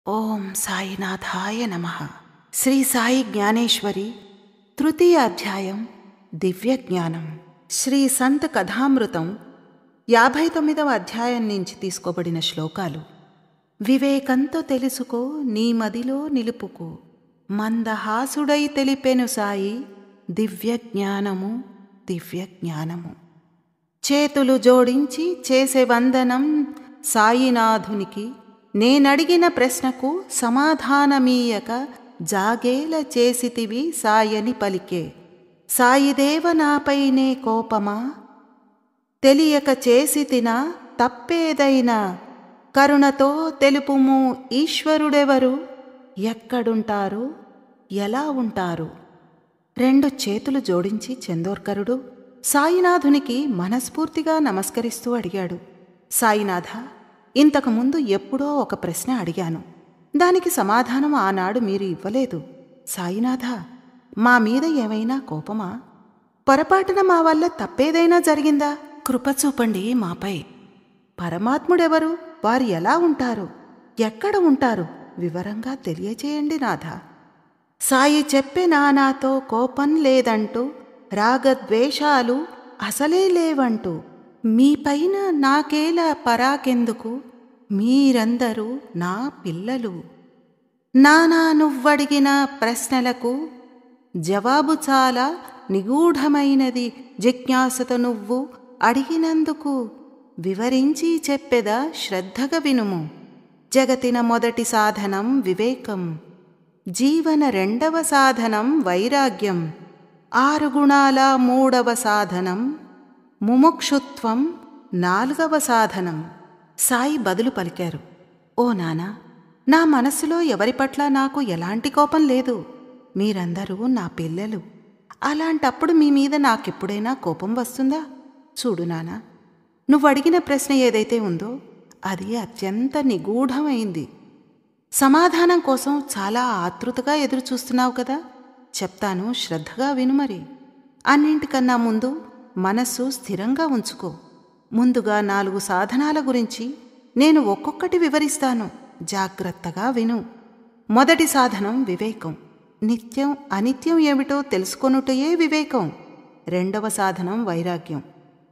ఓం సాయినాథాయ నమః. శ్రీ సాయి జ్ఞానేశ్వరి తృతీయ అధ్యాయం దివ్య జ్ఞానం. శ్రీ సంత్ కథామృతం 59వ అధ్యాయం నుంచి తీసుకోబడిన శ్లోకాలు. వివేకంతో తెలుసుకో, నీ మదిలో నిలుపుకో, మందహాసుడై తెలిపెను సాయి దివ్య జ్ఞానము దివ్య జ్ఞానము. చేతులు జోడించి చేసే వందనం సాయినాథునికి, నేనడిగిన ప్రశ్నకు సమాధానమీయక జాగేల చేసితివి సాయని పలికే. సాయిదేవ నాపైనే కోపమా, తెలియక చేసితినా తప్పేదైనా, కరుణతో తెలుపుము ఈశ్వరుడెవరు, ఎక్కడుంటారు ఎలా ఉంటారు. రెండు చేతులు జోడించి చందోర్కరుడు సాయినాథునికి మనస్ఫూర్తిగా నమస్కరిస్తూ అడిగాడు, సాయినాథ, ఇంతకుముందు ఎప్పుడో ఒక ప్రశ్న అడిగాను, దానికి సమాధానం ఆనాడు మీరు ఇవ్వలేదు. సాయినాథ, మా మీద ఏమైనా కోపమా? పొరపాటున మా వల్ల తప్పేదైనా జరిగిందా? కృప చూపండి మాపై. పరమాత్ముడెవరు, వారు ఎలా ఉంటారు, ఎక్కడ ఉంటారు, వివరంగా తెలియచేయండి నాథ. సాయి చెప్పే నాతో కోపం లేదంటూ, రాగద్వేషాలు అసలే లేవంటూ, మీపైన నాకేలా పరాకెందుకు, మీరందరూ నా పిల్లలు. నానా నువ్వడిగిన ప్రశ్నలకు జవాబు చాలా నిగూఢమైనది, జిజ్ఞాసతో నువ్వు అడిగినందుకు వివరించి చెప్పెదా శ్రద్ధగా వినుము. జగతిన మొదటి సాధనం వివేకం, జీవన రెండవ సాధనం వైరాగ్యం, 6 గుణాల 3వ సాధనం ముముక్షుత్వం, 4వ సాధనం. సాయి బదులు పలికారు, ఓ నానా, నా మనసులో ఎవరి పట్ల నాకు ఎలాంటి కోపం లేదు. మీరందరూ నా పిల్లలు. అలాంటప్పుడు మీ మీద నాకెప్పుడైనా కోపం వస్తుందా? చూడు నానా, నువ్వడిగిన ప్రశ్న ఏదైతే ఉందో అది అత్యంత నిగూఢమైంది. సమాధానం కోసం చాలా ఆతృతగా ఎదురుచూస్తున్నావు కదా. చెప్తాను, శ్రద్ధగా వినుమరి. అన్నింటికన్నా ముందు మనస్సు స్థిరంగా ఉంచుకో. ముందుగా 4 సాధనాల గురించి నేను ఒక్కొక్కటి వివరిస్తాను, జాగ్రత్తగా విను. మొదటి సాధనం వివేకం, నిత్యం అనిత్యం ఏమిటో తెలుసుకొనుటయే వివేకం. రెండవ సాధనం వైరాగ్యం.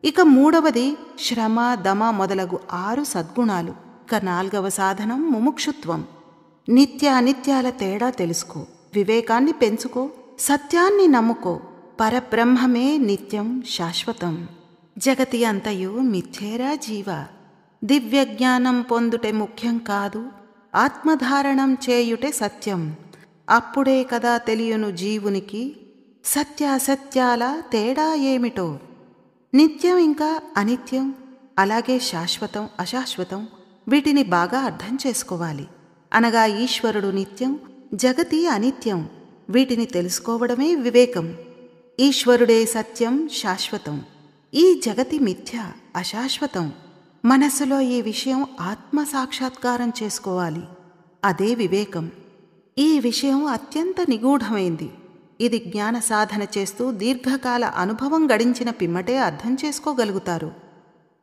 ఇక 3వది శ్రమ, దమ మొదలగు 6 సద్గుణాలు. ఇక 4వ సాధనం ముముక్షుత్వం. నిత్య అనిత్యాల తేడా తెలుసుకో, వివేకాన్ని పెంచుకో, సత్యాన్ని నమ్ముకో. పరబ్రహ్మమే నిత్యం శాశ్వతం. జగతి అంతయు మిథ్యేరా జీవ. దివ్య జ్ఞానం పొందుటే ముఖ్యం కాదు, ఆత్మధారణం చేయుటే సత్యం. అప్పుడే కదా తెలియను జీవునికి సత్యాసత్యాల తేడా ఏమిటో. నిత్యం ఇంకా అనిత్యం, అలాగే శాశ్వతం అశాశ్వతం, వీటిని బాగా అర్థం చేసుకోవాలి. అనగా ఈశ్వరుడు నిత్యం, జగతి అనిత్యం. వీటిని తెలుసుకోవడమే వివేకం. ఈశ్వరుడే సత్యం శాశ్వతం, ఈ జగతి మిథ్య అశాశ్వతం. మనస్సులో ఈ విషయం ఆత్మసాక్షాత్కారం చేసుకోవాలి, అదే వివేకం. ఈ విషయం అత్యంత నిగూఢమైంది. ఇది జ్ఞాన సాధన చేస్తూ దీర్ఘకాల అనుభవం గడించిన పిమ్మటే అర్థం చేసుకోగలుగుతారు.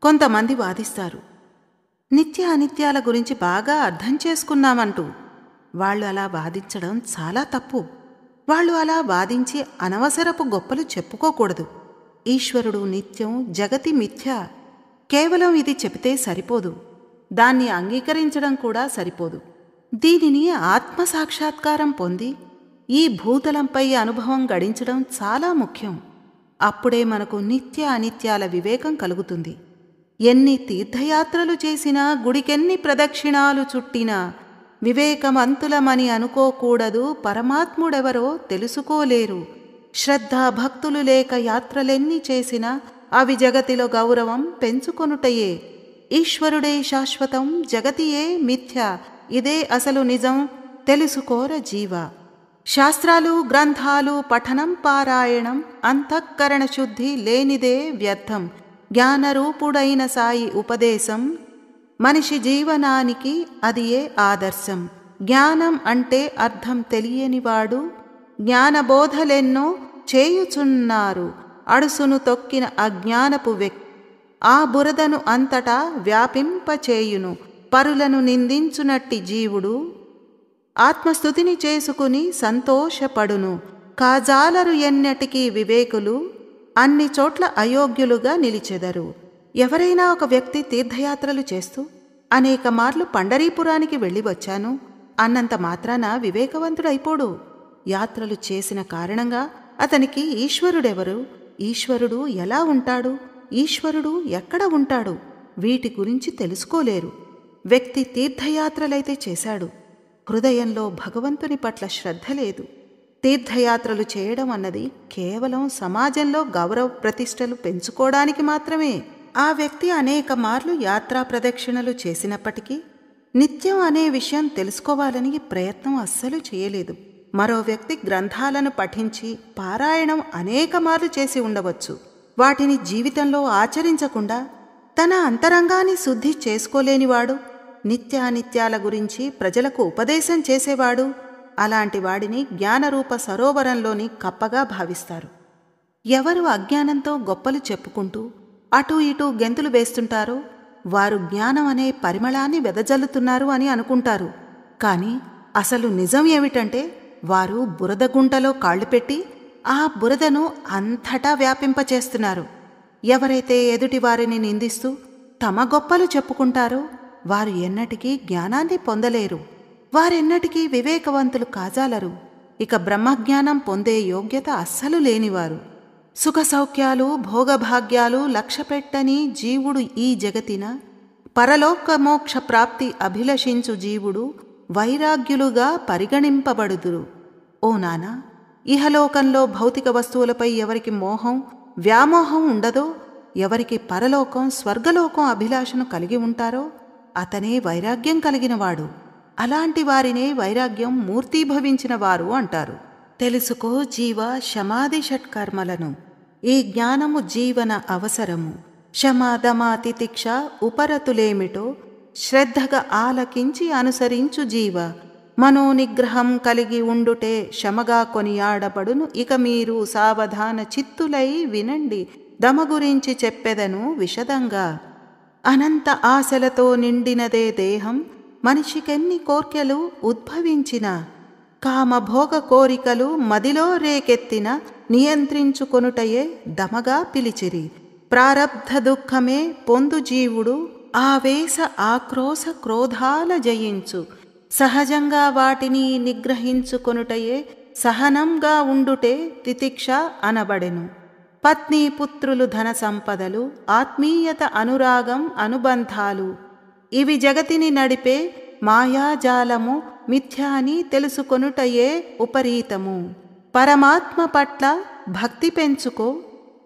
కొంతమంది వాదిస్తారు, నిత్య అనిత్యాల గురించి బాగా అర్థం చేసుకున్నామంటూ. వాళ్ళు అలా వాదించడం చాలా తప్పు. వాళ్ళు అలా వాదించి అనవసరపు గొప్పలు చెప్పుకోకూడదు. ఈశ్వరుడు నిత్యం, జగతి మిథ్య. కేవలం ఇది చెబితే సరిపోదు, దాన్ని అంగీకరించడం కూడా సరిపోదు. దీనిని ఆత్మసాక్షాత్కారం పొంది ఈ భూతలంపై అనుభవం గడించడం చాలా ముఖ్యం. అప్పుడే మనకు నిత్య అనిత్యాల వివేకం కలుగుతుంది. ఎన్ని తీర్థయాత్రలు చేసినా, గుడికెన్ని ప్రదక్షిణాలు చుట్టినా వివేకమంతులమని అనుకోకూడదు. పరమాత్ముడెవరో తెలుసుకోలేరు. శ్రద్ధాభక్తులు లేక యాత్రలెన్ని చేసినా అవి జగతిలో గౌరవం పెంచుకొనుటయే. ఈశ్వరుడే శాశ్వతం, జగతియే మిథ్య, ఇదే అసలు నిజం తెలుసుకోర జీవ. శాస్త్రాలు గ్రంథాలు పఠనం పారాయణం, అంతఃకరణ శుద్ధి లేనిదే వ్యర్థం. జ్ఞానరూపుడైన సాయి ఉపదేశం మనిషి జీవనానికి అది ఏ ఆదర్శం. జ్ఞానం అంటే అర్థం తెలియనివాడు జ్ఞానబోధలెన్నో చేయుచున్నారు. అడుసును తొక్కిన అజ్ఞానపు వ్యక్తి ఆ బురదను అంతటా వ్యాపింపచేయును. పరులను నిందించునట్టి జీవుడు ఆత్మస్థుతిని చేసుకుని సంతోషపడును. కాజాలరు ఎన్నటికీ వివేకులు, అన్ని చోట్ల అయోగ్యులుగా నిలిచెదరు. ఎవరైనా ఒక వ్యక్తి తీర్థయాత్రలు చేస్తూ అనేక మార్లు పండరీపురానికి వెళ్ళి వచ్చాను అన్నంత మాత్రాన వివేకవంతుడైపోడు. యాత్రలు చేసిన కారణంగా అతనికి ఈశ్వరుడెవరు, ఈశ్వరుడు ఎలా ఉంటాడు, ఈశ్వరుడు ఎక్కడ ఉంటాడు, వీటి గురించి తెలుసుకోలేరు. వ్యక్తి తీర్థయాత్రలైతే చేశాడు, హృదయంలో భగవంతుని పట్ల శ్రద్ధ లేదు. తీర్థయాత్రలు చేయడం అన్నది కేవలం సమాజంలో గౌరవ ప్రతిష్టలు పెంచుకోవడానికి మాత్రమే. ఆ వ్యక్తి అనేక మార్లు యాత్రా ప్రదక్షిణలు చేసినప్పటికీ నిత్యం అనే విషయం తెలుసుకోవాలని ప్రయత్నం అస్సలు చేయలేదు. మరో వ్యక్తి గ్రంథాలను పఠించి పారాయణం అనేక మార్లు చేసి ఉండవచ్చు. వాటిని జీవితంలో ఆచరించకుండా తన అంతరంగాన్ని శుద్ధి చేసుకోలేనివాడు, నిత్యానిత్యాల గురించి ప్రజలకు ఉపదేశం చేసేవాడు, అలాంటి వాడిని జ్ఞానరూప సరోవరంలోని కప్పగా భావిస్తారు. ఎవరు అజ్ఞానంతో గొప్పలు చెప్పుకుంటూ అటూ ఇటూ గెంతులు వేస్తుంటారో వారు జ్ఞానం అనే పరిమళాన్ని వెదజల్లుతున్నారు అని అనుకుంటారు. కానీ అసలు నిజం ఏమిటంటే వారు బురద గుంటలో కాళ్ళు పెట్టి ఆ బురదను అంతటా వ్యాపింపచేస్తున్నారు. ఎవరైతే ఎదుటివారిని నిందిస్తూ తమ గొప్పలు చెప్పుకుంటారో వారు ఎన్నటికీ జ్ఞానాన్ని పొందలేరు. వారెన్నటికీ వివేకవంతులు కాజాలరు. ఇక బ్రహ్మజ్ఞానం పొందే యోగ్యత అస్సలు లేనివారు. సుఖ సౌఖ్యాలు భోగభాగ్యాలు లక్ష్యపెట్టని జీవుడు ఈ జగతిన పరలోకమోక్ష ప్రాప్తి అభిలషించు జీవుడు వైరాగ్యులుగా పరిగణింపబడుదురు. ఓ నానా, ఇహలోకంలో భౌతిక వస్తువులపై ఎవరికి మోహం వ్యామోహం ఉండదో, ఎవరికి పరలోకం స్వర్గలోకం అభిలాషను కలిగి ఉంటారో అతనే వైరాగ్యం కలిగినవాడు. అలాంటి వారినే వైరాగ్యం మూర్తీభవించిన వారు అంటారు. తెలుసుకో జీవ శమాది షట్కర్మలను. ఈ జ్ఞానము జీవన అవసరము. శమ దమ తితిక్ష ఉపరతులేమిటో శ్రద్ధగా ఆలకించి అనుసరించు జీవ. మనోనిగ్రహం కలిగి ఉండుటే శమగా కొనియాడబడును. ఇక మీరు సావధాన చిత్తులై వినండి, దమ గురించి చెప్పెదను విశదంగా. అనంత ఆశలతో నిండినదే దేహం, మనిషికెన్ని కోర్కెలు ఉద్భవించిన. కామభోగ కోరికలు మదిలో రేకెత్తిన నియంత్రించుకొనుటయే దమగా పిలిచిరి. ప్రారబ్ధ దుఃఖమే పొందు జీవుడు, ఆవేశ ఆక్రోశ క్రోధాల జయించు. సహజంగా వాటిని నిగ్రహించుకొనుటయే సహనంగా ఉండుటే తితిక్ష అనబడెను. పత్ని పుత్రులు ధన సంపదలు ఆత్మీయత అనురాగం అనుబంధాలు ఇవి జగతిని నడిపే మాయాజాలము, మిథ్యా అని తెలుసుకొనుటయే ఉపరీతము. పరమాత్మ పట్ల భక్తి పెంచుకో,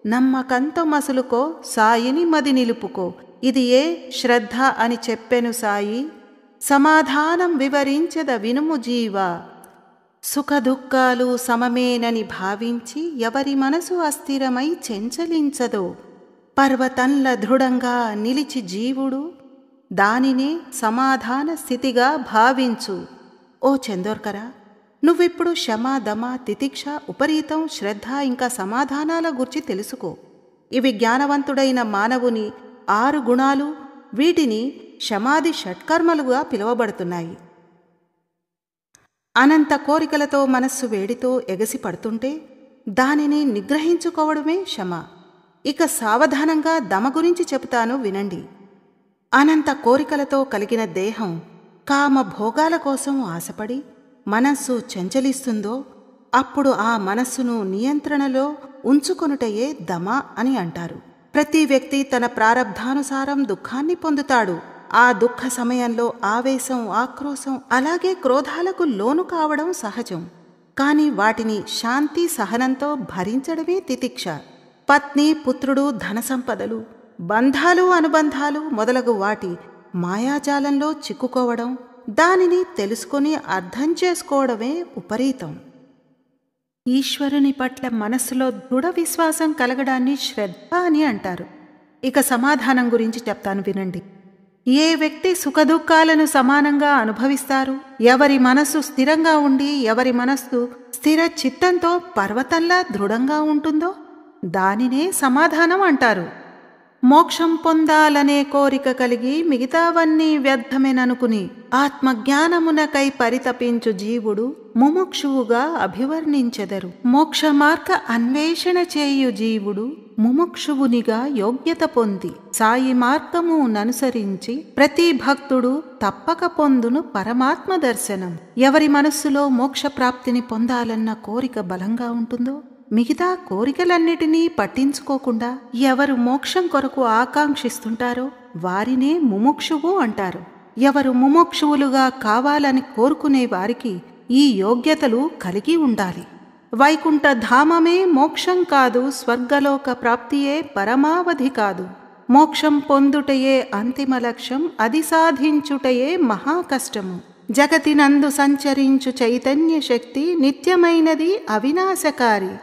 నమ్మకంతో మసులుకో, సాయిని మది నిలుపుకో. ఇది ఏ శ్రద్ధ అని చెప్పెను సాయి. సమాధానం వివరించద వినుము జీవా. సుఖదుఖాలు సమమేనని భావించి ఎవరి మనసు అస్థిరమై చెంచలించదో, పర్వతంల దృఢంగా నిలిచి జీవుడు దానినే సమాధాన స్థితిగా భావించు. ఓ చందోర్కరా, నువ్విప్పుడు శమ దమ తితిక్ష ఉపరీతం శ్రద్ధ ఇంకా సమాధానాల గురించి తెలుసుకో. ఇవి జ్ఞానవంతుడైన మానవుని 6 గుణాలు. వీటిని శమాది షట్కర్మలుగా పిలువబడుతున్నాయి. అనంత కోరికలతో మనస్సు వేడితో ఎగసి పడుతుంటే దానిని నిగ్రహించుకోవడమే శమ. ఇక సావధానంగా దమ గురించి చెబుతాను వినండి. అనంత కోరికలతో కలిగిన దేహం కామ భోగాల కోసం ఆశపడి మనస్సు చంచలిస్తుందో అప్పుడు ఆ మనస్సును నియంత్రణలో ఉంచుకొనుటయే దమ అని అంటారు. ప్రతి వ్యక్తి తన ప్రారబ్ధానుసారం దుఃఖాన్ని పొందుతాడు. ఆ దుఃఖ సమయంలో ఆవేశం ఆక్రోశం అలాగే క్రోధాలకు లోను కావడం సహజం. కాని వాటిని శాంతి సహనంతో భరించడమే తితిక్ష. పత్ని పుత్రుడు ధన సంపదలు బంధాలు అనుబంధాలు మొదలగు వాటి మాయాజాలంలో చిక్కుకోవడం, దానిని తెలుసుకొని అర్థం చేసుకోవడమే ఉపరీతం. ఈశ్వరుని పట్ల మనస్సులో దృఢ విశ్వాసం కలగడాన్ని శ్రద్ధ అని అంటారు. ఇక సమాధానం గురించి చెప్తాను వినండి. ఏ వ్యక్తి సుఖదుఖాలను సమానంగా అనుభవిస్తారు, ఎవరి మనస్సు స్థిరంగా ఉండి ఎవరి మనస్సు స్థిర చిత్తంతో పర్వతంలా దృఢంగా ఉంటుందో దానినే సమాధానం అంటారు. మోక్షం పొందాలనే కోరిక కలిగి మిగతావన్నీ వ్యర్థమేననుకుని ఆత్మజ్ఞానమునకై పరితపించు జీవుడు ముముక్షువుగా అభివర్ణించెదరు. మోక్ష మార్గ అన్వేషణ చేయు జీవుడు ముముక్షువునిగా యోగ్యత పొంది సాయి మార్గము ననుసరించి ప్రతి భక్తుడు తప్పక పొందును పరమాత్మ దర్శనం. ఎవరి మనస్సులో మోక్ష ప్రాప్తిని పొందాలన్న కోరిక బలంగా ఉంటుందో మిగతా కోరికలన్నిటినీ పట్టించుకోకుండా ఎవరు మోక్షం కొరకు ఆకాంక్షిస్తుంటారో వారినే ముముక్షువు అంటారు. ఎవరు ముముక్షువులుగా కావాలని కోరుకునే వారికి ఈ యోగ్యతలు కలిగి ఉండాలి. వైకుంఠ ధామమే మోక్షం కాదు, స్వర్గలోక ప్రాప్తియే పరమావధి కాదు. మోక్షం పొందుటయే అంతిమ లక్ష్యం, అది సాధించుటయే మహాకష్టము. జగతినందు సంచరించు చైతన్య శక్తి నిత్యమైనది, అవినాశకారి.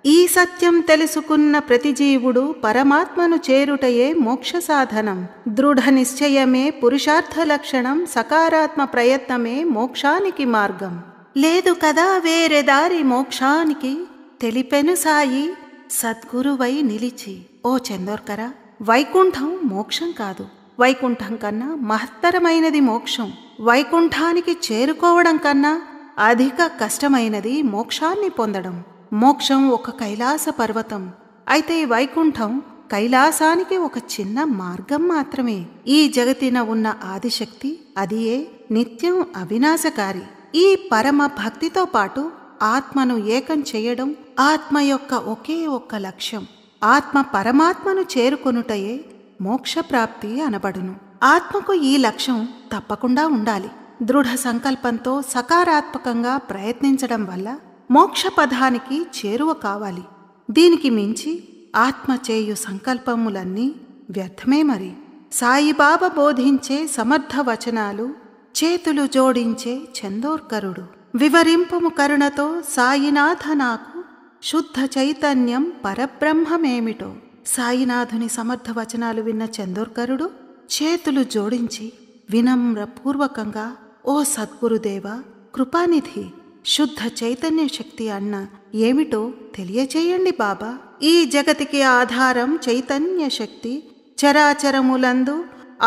ఈ సత్యం తెలుసుకున్న ప్రతి జీవుడు పరమాత్మను చేరుటయే మోక్ష సాధనం. దృఢ నిశ్చయమే పురుషార్థ లక్షణం, సకారాత్మ ప్రయత్నమే మోక్షానికి మార్గం. లేదు కదా వేరే దారి మోక్షానికి, తెలిపెను సాయి సద్గురువై నిలిచి. ఓ చందోర్కరా, వైకుంఠం మోక్షం కాదు, వైకుంఠం కన్నా మహత్తరమైనది మోక్షం. వైకుంఠానికి చేరుకోవడం కన్నా అధిక కష్టమైనది మోక్షాన్ని పొందడం. మోక్షం ఒక కైలాస పర్వతం, అయితే వైకుంఠం కైలాసానికి ఒక చిన్న మార్గం మాత్రమే. ఈ జగతిన ఉన్న ఆదిశక్తి, అదియే నిత్యం అవినాశకారి. ఈ పరమ భక్తితో పాటు ఆత్మను ఏకం చేయడం ఆత్మ యొక్క ఒకే ఒక్క లక్ష్యం. ఆత్మ పరమాత్మను చేరుకొనుటయే మోక్షప్రాప్తి అనబడును. ఆత్మకు ఈ లక్ష్యం తప్పకుండా ఉండాలి. దృఢ సంకల్పంతో సకారాత్మకంగా ప్రయత్నించడం వల్ల మోక్షపదానికి చేరువ కావాలి. దీనికి మించి ఆత్మ చేయు సంకల్పములన్నీ వ్యర్థమే. మరి సాయిబాబా బోధించే సమర్థ వచనాలు చేతులు జోడించే చందోర్కరుడు. వివరింపుము కరుణతో సాయినాథ నాకు, శుద్ధ చైతన్యం పరబ్రహ్మమేమిటో. సాయినాథుని సమర్థ వచనాలు విన్న చందోర్కరుడు చేతులు జోడించి వినమ్రపూర్వకంగా, ఓ సద్గురుదేవా, కృపానిధి, శుద్ధ చైతన్య శక్తి అన్న ఏమిటో తెలియచేయండి బాబా. ఈ జగతికి ఆధారం చైతన్య శక్తి, చరాచరములందు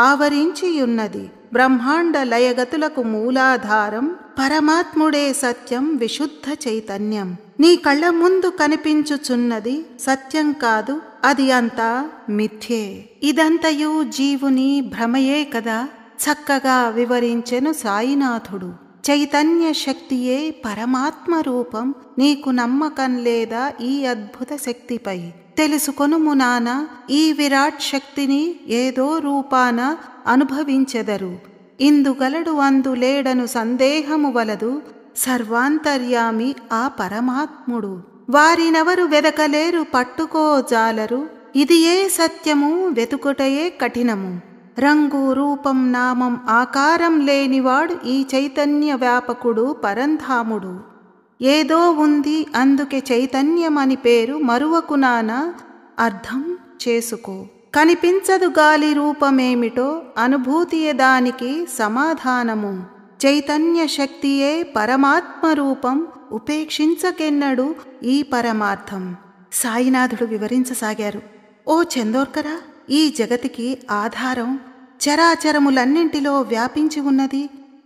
ఆవరించియున్నది. బ్రహ్మాండ లయగతులకు మూలాధారం పరమాత్ముడే సత్యం, విశుద్ధ చైతన్యం. నీ కళ్ళ ముందు కనిపించుచున్నది సత్యం కాదు, అది అంతా మిథ్యే. ఇదంతయు జీవుని భ్రమయే కదా, చక్కగా వివరించెను సాయినాథుడు. చైతన్య శక్తియే పరమాత్మ రూపం, నీకు నమ్మకం లేదా ఈ అద్భుత శక్తిపై? తెలుసుకొనుము నాన్న, ఈ విరాట్ శక్తిని ఏదో రూపాన అనుభవించెదరు. ఇందుగలడు అందులేడను సందేహము వలదు, సర్వాంతర్యామి ఆ పరమాత్ముడు. వారినెవరు వెదకలేరు, పట్టుకోజాలరు. ఇది ఏ సత్యము, వెతుకుటయే కఠినము. రంగు రూపం నామం ఆకారం లేనివాడు ఈ చైతన్య వ్యాపకుడు పరంధాముడు. ఏదో ఉంది అందుకే చైతన్యమని పేరు, మరువకు నానా అర్థం చేసుకో. కనిపించదు గాలి రూపమేమిటో, అనుభూతియే దానికి సమాధానము. చైతన్య శక్తియే పరమాత్మ రూపం, ఉపేక్షించకెన్నడు ఈ పరమార్థం. సాయినాథుడు వివరించసాగారు. ఓ చందోర్కరా, ఈ జగతికి ఆధారం చరాచరములన్నింటిలో వ్యాపించి ఉన్నది,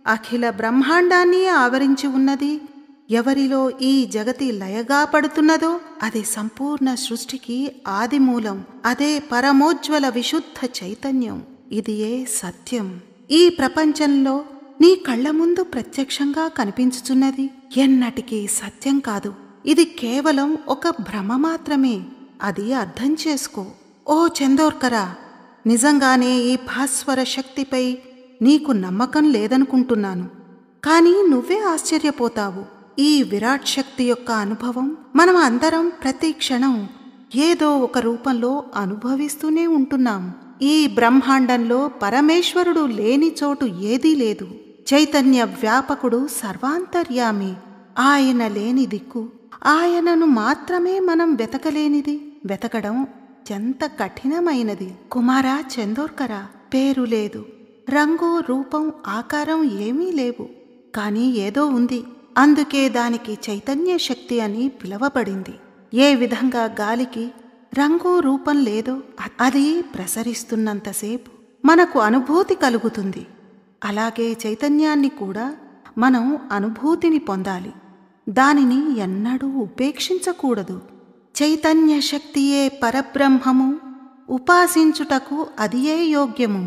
అఖిల బ్రహ్మాండాన్ని ఆవరించి ఉన్నది. ఎవరిలో ఈ జగతి లయగా పడుతున్నదో అది సంపూర్ణ సృష్టికి ఆదిమూలం. అదే పరమోజ్వల విశుద్ధ చైతన్యం. ఇది ఏ సత్యం. ఈ ప్రపంచంలో నీ కళ్ళ ముందు ప్రత్యక్షంగా కనిపించుచున్నది ఎన్నటికీ సత్యం కాదు. ఇది కేవలం ఒక భ్రమ మాత్రమే. అది అర్థం చేసుకో. ఓ చందోర్కరా, నిజంగానే ఈ భాస్వర శక్తిపై నీకు నమ్మకం లేదనుకుంటున్నాను. కానీ నువ్వే ఆశ్చర్యపోతావు. ఈ విరాట్ శక్తి యొక్క అనుభవం మనం అందరం ప్రతి క్షణం ఏదో ఒక రూపంలో అనుభవిస్తూనే ఉంటున్నాం. ఈ బ్రహ్మాండంలో పరమేశ్వరుడు లేని చోటు ఏదీ లేదు. చైతన్య వ్యాపకుడు సర్వాంతర్యామి. ఆయన లేని దిక్కు, ఆయనను మాత్రమే మనం వెతకలేనిది. వెతకడం ఎంత కఠినమైనది. కుమారా చందోర్కరా, పేరు లేదు, రంగు రూపం ఆకారం ఏమీ లేవు, కానీ ఏదో ఉంది. అందుకే దానికి చైతన్య శక్తి అని పిలవబడింది. ఏ విధంగా గాలికి రంగు రూపం లేదో అది ప్రసరిస్తున్నంతసేపు మనకు అనుభూతి కలుగుతుంది. అలాగే చైతన్యాన్ని కూడా మనం అనుభూతిని పొందాలి. దానిని ఎన్నడూ ఉపేక్షించకూడదు. చైతన్య శక్తియే పరబ్రహ్మము, ఉపాసించుటకు అదియే యోగ్యము.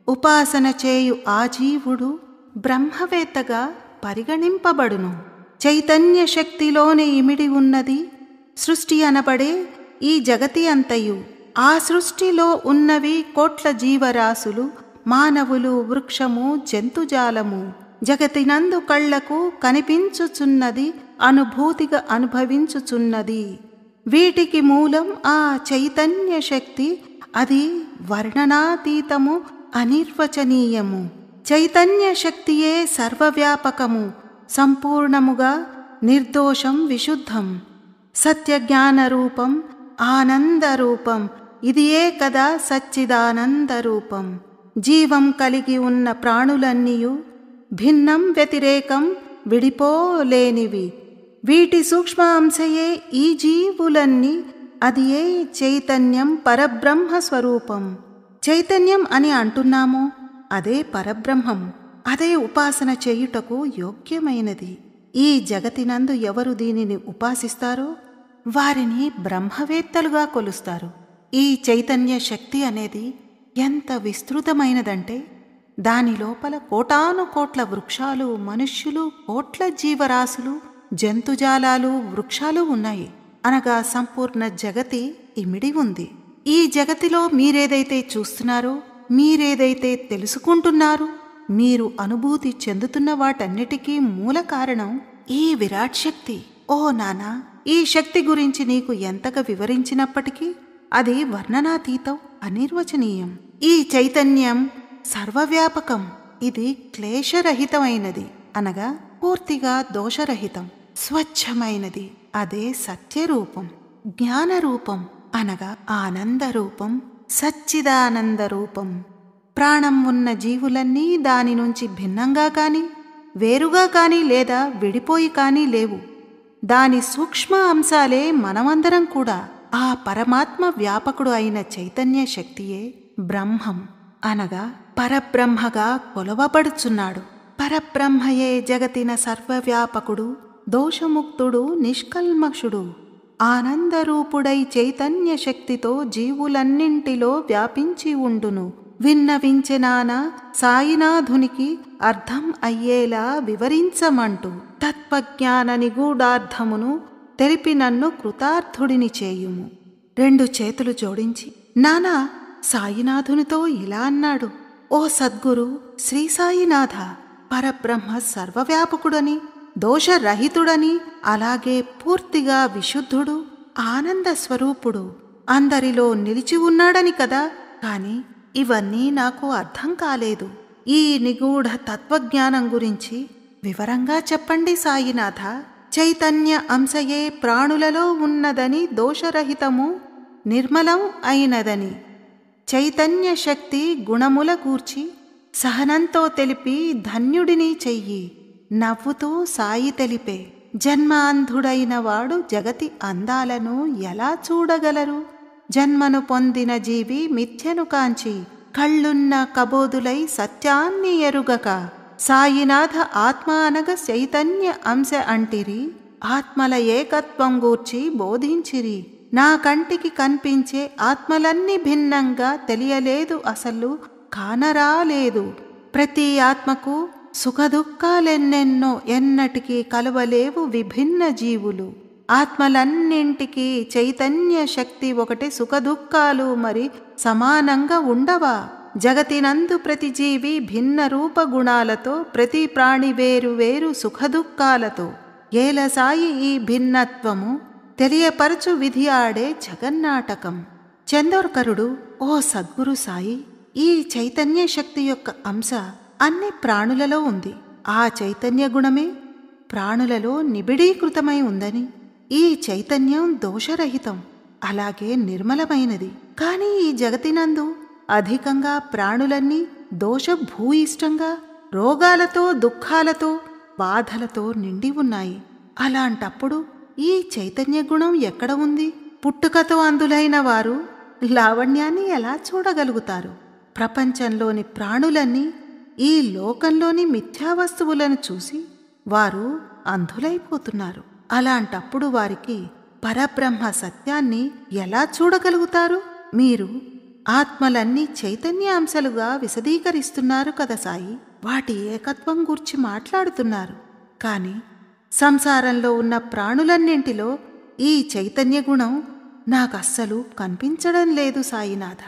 ఉపాసన చేయు ఆ జీవుడు బ్రహ్మవేత్తగా పరిగణింపబడును. చైతన్య శక్తిలోనే ఇమిడి ఉన్నది సృష్టి అనబడే ఈ జగతి అంతయు. ఆ సృష్టిలో ఉన్నవి కోట్ల జీవరాశులు, మానవులు, వృక్షము, జంతుజాలము. జగతినందు కళ్లకు కనిపించుచున్నది, అనుభూతిగా అనుభవించుచున్నది. వీటికి మూలం ఆ చైతన్య శక్తి. అది వర్ణనాతీతము, అనిర్వచనీయము. చైతన్య శక్తియే సర్వవ్యాపకము, సంపూర్ణముగా నిర్దోషం, విశుద్ధం, సత్యజ్ఞానరూపం, ఆనందరూపం. ఇదియే కదా సచ్చిదానందరూపం. జీవం కలిగి ఉన్న ప్రాణులన్నీయు భిన్నం, వ్యతిరేకం, విడిపోలేనివి. వీటి సూక్ష్మ అంశయే ఈ జీవులన్నీ. అది ఏ చైతన్యం, పరబ్రహ్మ స్వరూపం. చైతన్యం అని అంటున్నామో అదే పరబ్రహ్మం. అదే ఉపాసన చేయుటకు యోగ్యమైనది. ఈ జగతినందు ఎవరు దీనిని ఉపాసిస్తారో వారిని బ్రహ్మవేత్తలుగా కొలుస్తారు. ఈ చైతన్య శక్తి అనేది ఎంత విస్తృతమైనదంటే దాని లోపల కోటాను కోట్ల వృక్షాలు, మనుష్యులు, కోట్ల జీవరాశులు, జంతుజాలాలు, వృక్షాలు ఉన్నాయి. అనగా సంపూర్ణ జగతి ఇమిడి ఉంది. ఈ జగతిలో మీరేదైతే చూస్తున్నారో, మీరేదైతే తెలుసుకుంటున్నారో, మీరు అనుభూతి చెందుతున్న వాటన్నిటికీ మూల కారణం ఈ విరాట్ శక్తి. ఓ నానా, ఈ శక్తి గురించి నీకు ఎంతగా వివరించినప్పటికీ అది వర్ణనాతీతం, అనిర్వచనీయం. ఈ చైతన్యం సర్వవ్యాపకం. ఇది క్లేశరహితమైనది, అనగా పూర్తిగా దోషరహితం, స్వచ్ఛమైనది. అదే సత్యరూపం. జ్ఞానరూపం అనగా ఆనందరూపం, సచ్చిదానందరూపం. ప్రాణం ఉన్న జీవులన్నీ దాని నుంచి భిన్నంగా కానీ, వేరుగా కానీ, లేదా విడిపోయి కానీ లేవు. దాని సూక్ష్మ అంశాలే మనమందరం కూడా. ఆ పరమాత్మ వ్యాపకుడు అయిన చైతన్య శక్తియే బ్రహ్మం, అనగా పరబ్రహ్మగా కొలవబడుచున్నాడు. పరబ్రహ్మయే జగతిన సర్వవ్యాపకుడు, దోషముక్తుడు, నిష్కల్మషుడు, ఆనందరూపుడై చైతన్య శక్తితో జీవులన్నింటిలో వ్యాపించి ఉండును. విన్నవించెనాన సాయినాథునికి అర్థం అయ్యేలా వివరించమంటూ తత్వజ్ఞాన నిగూఢార్థమును తెలిపి నన్ను కృతార్థుడిని చేయుము. 2 చేతులు జోడించి నానా సాయినాథునితో ఇలా అన్నాడు. ఓ సద్గురు శ్రీ సాయినాథ, పరబ్రహ్మ సర్వవ్యాపకుడని, దోషరహితుడని, అలాగే పూర్తిగా విశుద్ధుడు, ఆనంద స్వరూపుడు, అందరిలో నిలిచి ఉన్నాడని కదా. కాని ఇవన్నీ నాకు అర్థం కాలేదు. ఈ నిగూఢ తత్వజ్ఞానం గురించి వివరంగా చెప్పండి సాయినాథ. చైతన్య అంశయే ప్రాణులలో ఉన్నదని, దోషరహితము, నిర్మలం అయినదని, చైతన్య శక్తి గుణముల గూర్చి సహనంతో తెలిపి ధన్యుడిని చెయ్యి. నవ్వుతూ సాయి తెలిపే, జన్మాంధుడైన వాడు జగతి అందాలను ఎలా చూడగలరు? జన్మను పొందిన జీవి మిథ్యను కాంచి కళ్ళున్న కబోదులై సత్యాన్ని ఎరుగక, సాయినాథ ఆత్మ అనగ చైతన్య అంశ అంటిరి, ఆత్మల ఏకత్వం గూర్చి బోధించిరి. నా కంటికి కనిపించే ఆత్మలన్నీ భిన్నంగా తెలియలేదు, అసలు కానరాలేదు. ప్రతి ఆత్మకు సుఖదుఖాలెన్నెన్నో, ఎన్నటికీ కలవలేవు విభిన్న జీవులు. ఆత్మలన్నింటికీ చైతన్య శక్తి ఒకటి, సుఖదుఖాలు మరి సమానంగా ఉండవా? జగతినందు ప్రతి జీవి భిన్న రూప గుణాలతో, ప్రతి ప్రాణి వేరు వేరు సుఖదుఖాలతో. ఏల సాయి ఈ భిన్నత్వము తెలియపరచు విధి ఆడే జగన్నాటకం. చందోర్కరుడు, ఓ సద్గురు సాయి, ఈ చైతన్య శక్తి యొక్క అంశ అన్ని ప్రాణులలో ఉంది. ఆ చైతన్య గుణమే ప్రాణులలో నిబిడీకృతమై ఉందని, ఈ చైతన్యం దోషరహితం, అలాగే నిర్మలమైనది. కాని ఈ జగతినందు అధికంగా ప్రాణులన్నీ దోషభూయిష్టంగా, రోగాలతో, దుఃఖాలతో, బాధలతో నిండి ఉన్నాయి. అలాంటప్పుడు ఈ చైతన్య గుణం ఎక్కడ ఉంది? పుట్టుకతో అందులైన వారు, లావణ్యాన్ని ఎలా చూడగలుగుతారు? ప్రపంచంలోని ప్రాణులన్నీ దోషభూయిష్టంగా, రోగాలతో, దుఃఖాలతో, బాధలతో నిండి ఉన్నాయి. అలాంటప్పుడు ఈ చైతన్య గుణం ఎక్కడ ఉంది? పుట్టుకతో అందులైన వారు, లావణ్యాన్ని ఎలా చూడగలుగుతారు? ప్రపంచంలోని ప్రాణులన్నీ ఈ లోకంలోని మిథ్యా వస్తువులను చూసి వారు అంధులైపోతున్నారు. అలాంటప్పుడు వారికి పరబ్రహ్మ సత్యాన్ని ఎలా చూడగలుగుతారు? మీరు ఆత్మలన్నీ చైతన్యాంశాలుగా విశదీకరిస్తున్నారు కదా సాయి. వాటి ఏకత్వం గురించి మాట్లాడుతున్నారు. కానీ సంసారంలో ఉన్న ప్రాణులన్నింటిలో ఈ చైతన్య గుణం నాకస్సలు కనిపించడం లేదు సాయినాథ.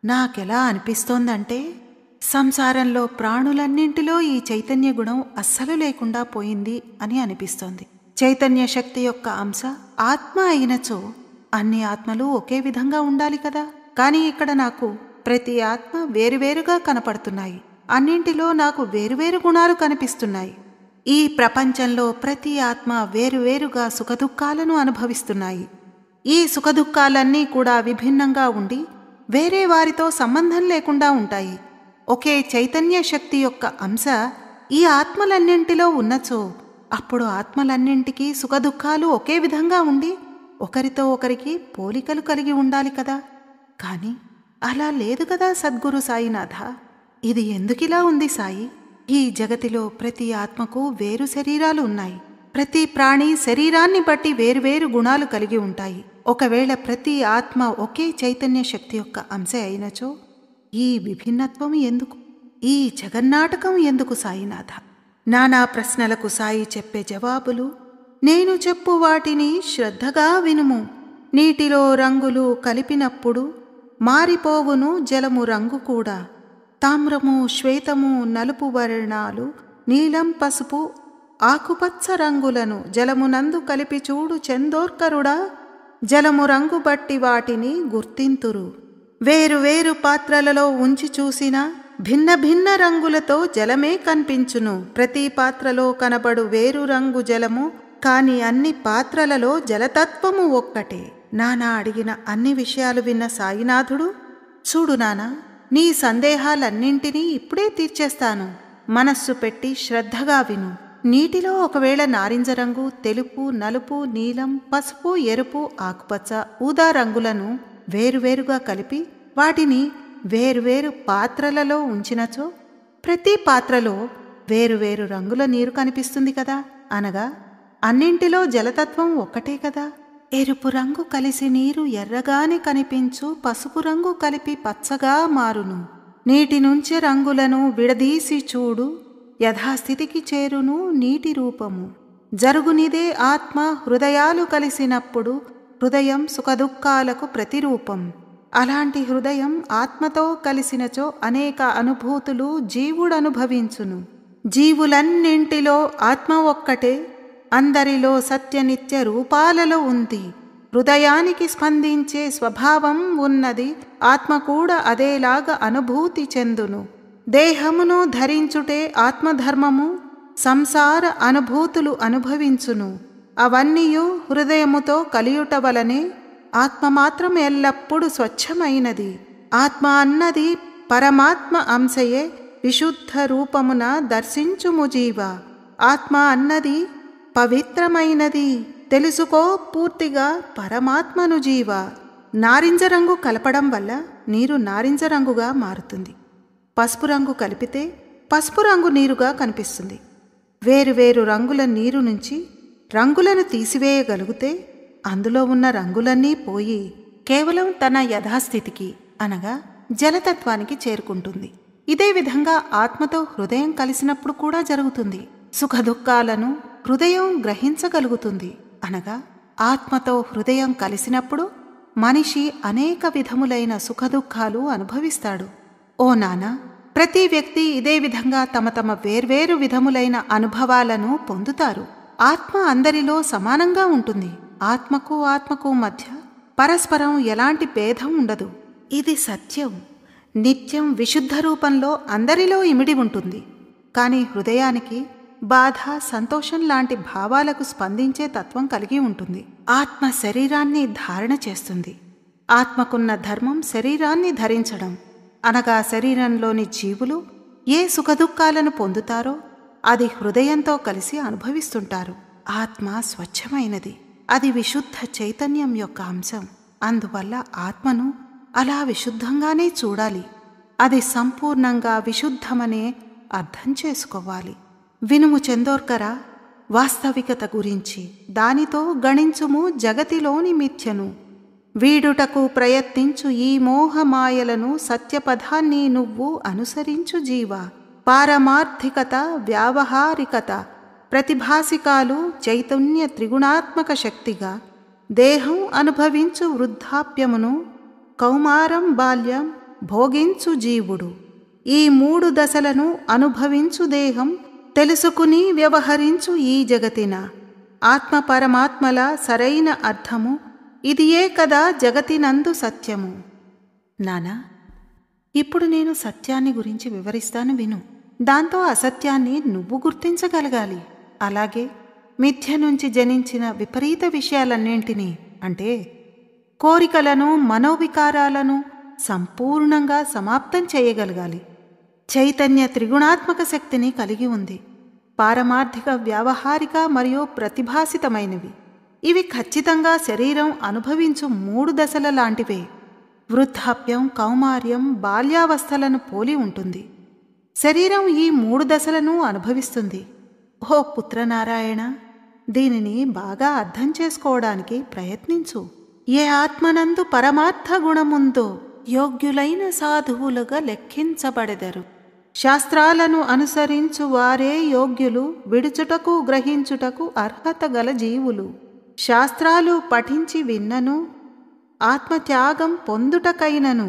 నాకెలా అనిపిస్తోందంటే సంసారంలో ప్రాణులన్నింటిలో ఈ చైతన్య గుణం అస్సలు లేకుండా పోయింది అని అనిపిస్తోంది. చైతన్య శక్తి యొక్క అంశ ఆత్మ అయినచో అన్ని ఆత్మలు ఒకే విధంగా ఉండాలి కదా. కానీ ఇక్కడ నాకు ప్రతి ఆత్మ వేరువేరుగా కనపడుతున్నాయి. అన్నింటిలో నాకు వేరువేరు గుణాలు కనిపిస్తున్నాయి. ఈ ప్రపంచంలో ప్రతి ఆత్మ వేరువేరుగా సుఖదుఖాలను అనుభవిస్తున్నాయి. ఈ సుఖదుఖాలన్నీ కూడా విభిన్నంగా ఉండి వేరే వారితో సంబంధం లేకుండా ఉంటాయి. ఒకే చైతన్య శక్తి యొక్క అంశ ఈ ఆత్మలన్నింటిలో ఉన్నచో అప్పుడు ఆత్మలన్నింటికీ సుఖదుఖాలు ఒకే విధంగా ఉండి ఒకరితో ఒకరికి పోలికలు కలిగి ఉండాలి కదా. కానీ అలా లేదు కదా సద్గురు సాయినాథ. ఇది ఎందుకిలా ఉంది సాయి? ఈ జగతిలో ప్రతి ఆత్మకు వేరు శరీరాలు ఉన్నాయి. ప్రతి ప్రాణి శరీరాన్ని బట్టి వేరువేరు గుణాలు కలిగి ఉంటాయి. ఒకవేళ ప్రతి ఆత్మ ఒకే చైతన్య శక్తి యొక్క అంశ అయినచో ఈ విభిన్నత్వం ఎందుకు? ఈ జగన్నాటకం ఎందుకు సాయినాథ? నానా ప్రశ్నలకు సాయి చెప్పే జవాబులు: నేను చెప్పు వాటిని శ్రద్ధగా వినుము. నీటిలో రంగులు కలిపినప్పుడు మారిపోవును జలము రంగు కూడా. తామ్రము, శ్వేతము, నలుపు వర్ణాలు, నీలం, పసుపు, ఆకుపచ్చ రంగులను జలమునందు కలిపి చూడు చందోర్కరుడా. జలము రంగు బట్టి వాటిని గుర్తింతురు. వేరు వేరు పాత్రలలో ఉంచి చూసినా భిన్న భిన్న రంగులతో జలమే కనిపించును. ప్రతి పాత్రలో కనబడు వేరు రంగు జలము, కాని అన్ని పాత్రలలో జలతత్వము ఒక్కటే. నానా అడిగిన అన్ని విషయాలు విన్న సాయినాథుడు, చూడు నానా, నీ సందేహాలన్నింటినీ ఇప్పుడే తీర్చేస్తాను. మనస్సు పెట్టి శ్రద్ధగా విను. నీటిలో ఒకవేళ నారింజ రంగు, తెలుపు, నలుపు, నీలం, పసుపు, ఎరుపు, ఆకుపచ్చ, ఊదా రంగులను వేరువేరుగా కలిపి వాటిని వేరువేరు పాత్రలలో ఉంచినచో ప్రతి పాత్రలో వేరువేరు రంగుల నీరు కనిపిస్తుంది కదా. అనగా అన్నింటిలో జలతత్వం ఒక్కటే కదా. ఎరుపు రంగు కలిసి నీరు ఎర్రగానే కనిపించు, పసుపు రంగు కలిపి పచ్చగా మారును. నీటి నుంచి రంగులను విడదీసి చూడు, యథాస్థితికి చేరును నీటి రూపము. జరుగునిదే ఆత్మ హృదయాలు కలిసినప్పుడు హృదయం సుఖదుఖాలకు ప్రతిరూపం. అలాంటి హృదయం ఆత్మతో కలిసినచో అనేక అనుభూతులు జీవుడనుభవించును. జీవులన్నింటిలో ఆత్మ ఒక్కటే, అందరిలో సత్యనిత్య రూపాలలో ఉంది. హృదయానికి స్పందించే స్వభావం ఉన్నది. ఆత్మ కూడా అదేలాగా అనుభూతి చెందును. దేహమును ధరించుటే ఆత్మధర్మము. సంసార అనుభూతులు అనుభవించును. అవన్నీయు హృదయముతో కలియుట వలనే. ఆత్మ మాత్రం ఎల్లప్పుడూ స్వచ్ఛమైనది. ఆత్మ అన్నది పరమాత్మ అంశయే. విశుద్ధ రూపమున దర్శించుము జీవ. ఆత్మ అన్నది పవిత్రమైనది. తెలుసుకో పూర్తిగా పరమాత్మను జీవ. నారింజ రంగు కలపడం వల్ల నీరు నారింజ రంగుగా మారుతుంది. పసుపు రంగు కలిపితే పసుపు రంగు నీరుగా కనిపిస్తుంది. వేరువేరు రంగుల నీరు నుంచి రంగులను తీసివేయగలిగితే అందులో ఉన్న రంగులన్నీ పోయి కేవలం తన యథాస్థితికి అనగా జలతత్వానికి చేరుకుంటుంది. ఇదే విధంగా ఆత్మతో హృదయం కలిసినప్పుడు కూడా జరుగుతుంది. సుఖదుఖాలను హృదయం గ్రహించగలుగుతుంది. అనగా ఆత్మతో హృదయం కలిసినప్పుడు మనిషి అనేక విధములైన సుఖదుఖాలు అనుభవిస్తాడు. ఓ నానా, ప్రతి వ్యక్తి ఇదే విధంగా తమ తమ వేర్వేరు విధములైన అనుభవాలను పొందుతారు. ఆత్మ అందరిలో సమానంగా ఉంటుంది. ఆత్మకు ఆత్మకు మధ్య పరస్పరం ఎలాంటి భేదం ఉండదు. ఇది సత్యం. నిత్యం విశుద్ధ రూపంలో అందరిలో ఇమిడి ఉంటుంది. కానీ హృదయానికి బాధ, సంతోషం లాంటి భావాలకు స్పందించే తత్వం కలిగి ఉంటుంది. ఆత్మ శరీరాన్ని ధారణ చేస్తుంది. ఆత్మకున్న ధర్మం శరీరాన్ని ధరించడం. అనగా శరీరంలోని జీవులు ఏ సుఖదుఖాలను పొందుతారో అది హృదయంతో కలిసి అనుభవిస్తుంటారు. ఆత్మ స్వచ్ఛమైనది. అది విశుద్ధ చైతన్యం యొక్క అంశం. అందువల్ల ఆత్మను అలా విశుద్ధంగానే చూడాలి. అది సంపూర్ణంగా విశుద్ధమనే అర్థం చేసుకోవాలి. వినుము చందోర్కరా, వాస్తవికత గురించి. దానితో గణించుము జగతిలోని మిథ్యను. వీడుటకు ప్రయత్నించు ఈ మోహమాయలను, సత్యపథాన్ని నువ్వు అనుసరించు జీవా. పారమార్థికత, వ్యావహారికత, ప్రతిభాసికాలు చైతన్య త్రిగుణాత్మక శక్తిగా దేహం అనుభవించు వృద్ధాప్యమును, కౌమారం బాల్యం భోగించు జీవుడు. ఈ 3 దశలను అనుభవించు దేహం తెలుసుకుని వ్యవహరించు ఈ జగతిన. ఆత్మ పరమాత్మల సరైన అర్థము ఇదియే కదా జగతినందు సత్యము. నానా, ఇప్పుడు నేను సత్యాన్ని గురించి వివరిస్తాను, విను. దాంతో అసత్యాన్ని నువ్వు గుర్తించగలగాలి. అలాగే మిథ్య నుంచి జనించిన విపరీత విషయాలన్నింటినీ, అంటే కోరికలను, మనోవికారాలను సంపూర్ణంగా సమాప్తం చేయగలగాలి. చైతన్య త్రిగుణాత్మక శక్తిని కలిగి ఉంది. పారమార్థిక, వ్యావహారిక మరియు ప్రతిభాసితమైనవి. ఇవి ఖచ్చితంగా శరీరం అనుభవించు 3 దశల లాంటివే. వృద్ధాప్యం, కౌమార్యం, బాల్యావస్థలను పోలి ఉంటుంది. శరీరం ఈ 3 దశలను అనుభవిస్తుంది. ఓ పుత్రనారాయణ, దీనిని బాగా అర్థం చేసుకోవడానికి ప్రయత్నించు. ఏ ఆత్మనందు పరమార్థ గుణముందో యోగ్యులైన సాధువులుగా లెక్కించబడెదరు. శాస్త్రాలను అనుసరించు వారే యోగ్యులు, విడుచుటకు గ్రహించుటకు అర్హత గల జీవులు. శాస్త్రాలు పఠించి విన్నను, ఆత్మత్యాగం పొందుటకైనను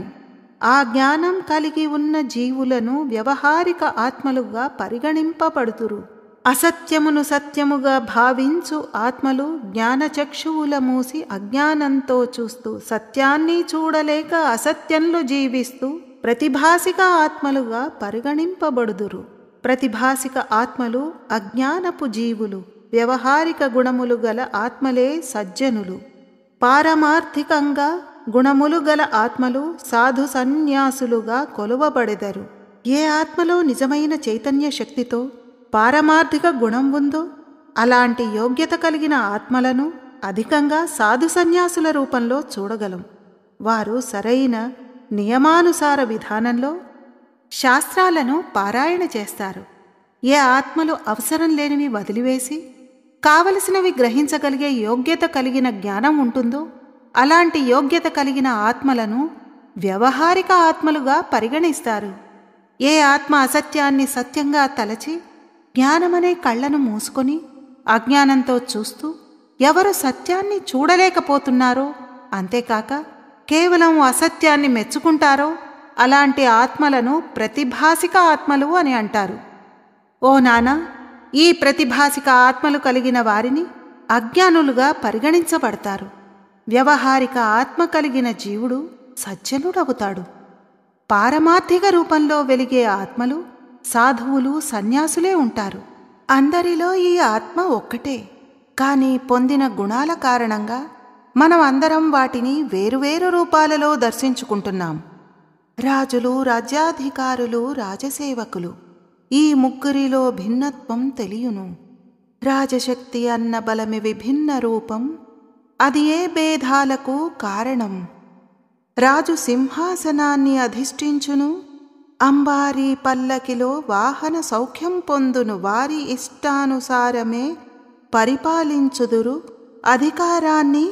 ఆ జ్ఞానం కలిగి ఉన్న జీవులను వ్యవహారిక ఆత్మలుగా పరిగణింపబడుతురు. అసత్యమును సత్యముగా భావించు ఆత్మలు జ్ఞానచక్షువుల మూసి అజ్ఞానంతో చూస్తూ, సత్యాన్ని చూడలేక అసత్యంలో జీవిస్తూ ప్రతిభాసిక ఆత్మలుగా పరిగణింపబడుదురు. ప్రతిభాసిక ఆత్మలు అజ్ఞానపు జీవులు, వ్యవహారిక గుణములు గల ఆత్మలే సజ్జనులు. పారమార్థికంగా గుణములు గల ఆత్మలు సాధు సన్యాసులుగా కొలువబడెదరు. ఏ ఆత్మలో నిజమైన చైతన్య శక్తితో పారమార్థిక గుణం ఉందో అలాంటి యోగ్యత కలిగిన ఆత్మలను అధికంగా సాధు సన్యాసుల రూపంలో చూడగలం. వారు సరైన నియమానుసార విధానంలో శాస్త్రాలను పారాయణ చేస్తారు. ఏ ఆత్మలు అవసరం లేనివి వదిలివేసి కావలసినవి గ్రహించగలిగే యోగ్యత కలిగిన జ్ఞానం ఉంటుందో అలాంటి యోగ్యత కలిగిన ఆత్మలను వ్యవహారిక ఆత్మలుగా పరిగణిస్తారు. ఏ ఆత్మ అసత్యాన్ని సత్యంగా తలచి జ్ఞానమనే కళ్లను మూసుకొని అజ్ఞానంతో చూస్తూ ఎవరు సత్యాన్ని చూడలేకపోతున్నారో, అంతేకాక కేవలం అసత్యాన్ని మెచ్చుకుంటారో అలాంటి ఆత్మలను ప్రతిభాసిక ఆత్మలు అని అంటారు. ఓ నానా, ఈ ప్రతిభాసిక ఆత్మలు కలిగిన వారిని అజ్ఞానులుగా పరిగణించబడతారు. వ్యవహారిక ఆత్మ కలిగిన జీవుడు సజ్జనుడవుతాడు. పారమార్థిక రూపంలో వెలిగే ఆత్మలు సాధువులు, సన్యాసులే ఉంటారు. అందరిలో ఈ ఆత్మ ఒక్కటే, కానీ పొందిన గుణాల కారణంగా మనం అందరం వాటిని వేరువేరు రూపాలలో దర్శించుకుంటున్నాం. రాజులు, రాజ్యాధికారులు, రాజసేవకులు, ఈ ముగ్గురిలో భిన్నత్వం తెలియును. రాజశక్తి అన్న బలమి విభిన్న రూపం, అది ఏ భేదాలకు కారణం. రాజు సింహాసనాన్ని అధిష్ఠించును, అంబారీ పల్లకిలో వాహన సౌఖ్యం పొందును. వారి ఇష్టానుసారమే పరిపాలించుదురు, అధికారాన్ని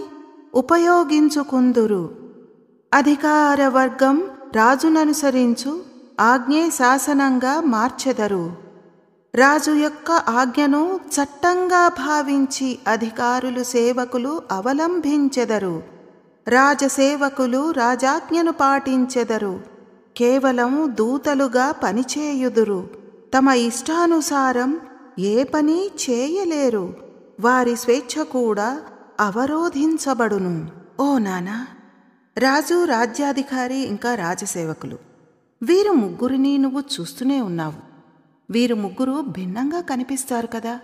ఉపయోగించుకుందురు. అధికార వర్గం రాజుననుసరించు ఆజ్ఞే శాసనంగా మార్చెదరు. రాజు యొక్క ఆజ్ఞను చట్టంగా భావించి అధికారులు, సేవకులు అవలంబించెదరు. రాజసేవకులు రాజాజ్ఞను పాటించెదరు. కేవలం దూతలుగా పనిచేయుదురు. తమ ఇష్టానుసారం ఏ పని చేయలేరు. వారి స్వేచ్ఛ కూడా అవరోధించబడును. ఓ నానా, రాజు, రాజ్యాధికారి ఇంకా రాజసేవకులు, వీరు ముగ్గురిని నువ్వు చూస్తూనే ఉన్నావు. వీరు ముగ్గురు భిన్నంగా కనిపిస్తారు కదా,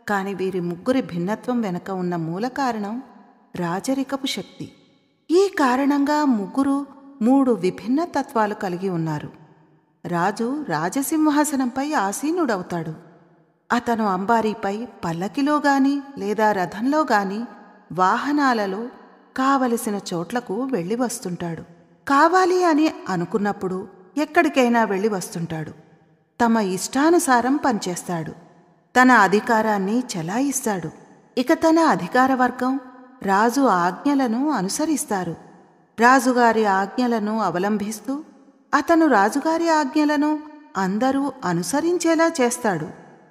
కాని వీరి ముగ్గురి భిన్నత్వం వెనక ఉన్న మూల కారణం రాజరికపు శక్తి. ఈ కారణంగా ముగ్గురు 3 విభిన్న తత్వాలు కలిగి ఉన్నారు. రాజు రాజసింహాసనంపై ఆసీనుడవుతాడు. అతను అంబారీపై, పల్లకిలో గాని లేదా రథంలో గాని వాహనాలలో కావలసిన చోట్లకు వెళ్ళి వస్తుంటాడు. కావాలి అని అనుకున్నప్పుడు ఎక్కడికైనా వెళ్ళి వస్తుంటాడు. తమ ఇష్టానుసారం పనిచేస్తాడు. తన అధికారాన్ని చెలాయిస్తాడు. ఇక తన అధికార వర్గం రాజు ఆజ్ఞలను అనుసరిస్తారు. రాజుగారి ఆజ్ఞలను అవలంబిస్తూ అతను రాజుగారి ఆజ్ఞలను అందరూ అనుసరించేలా చేస్తాడు.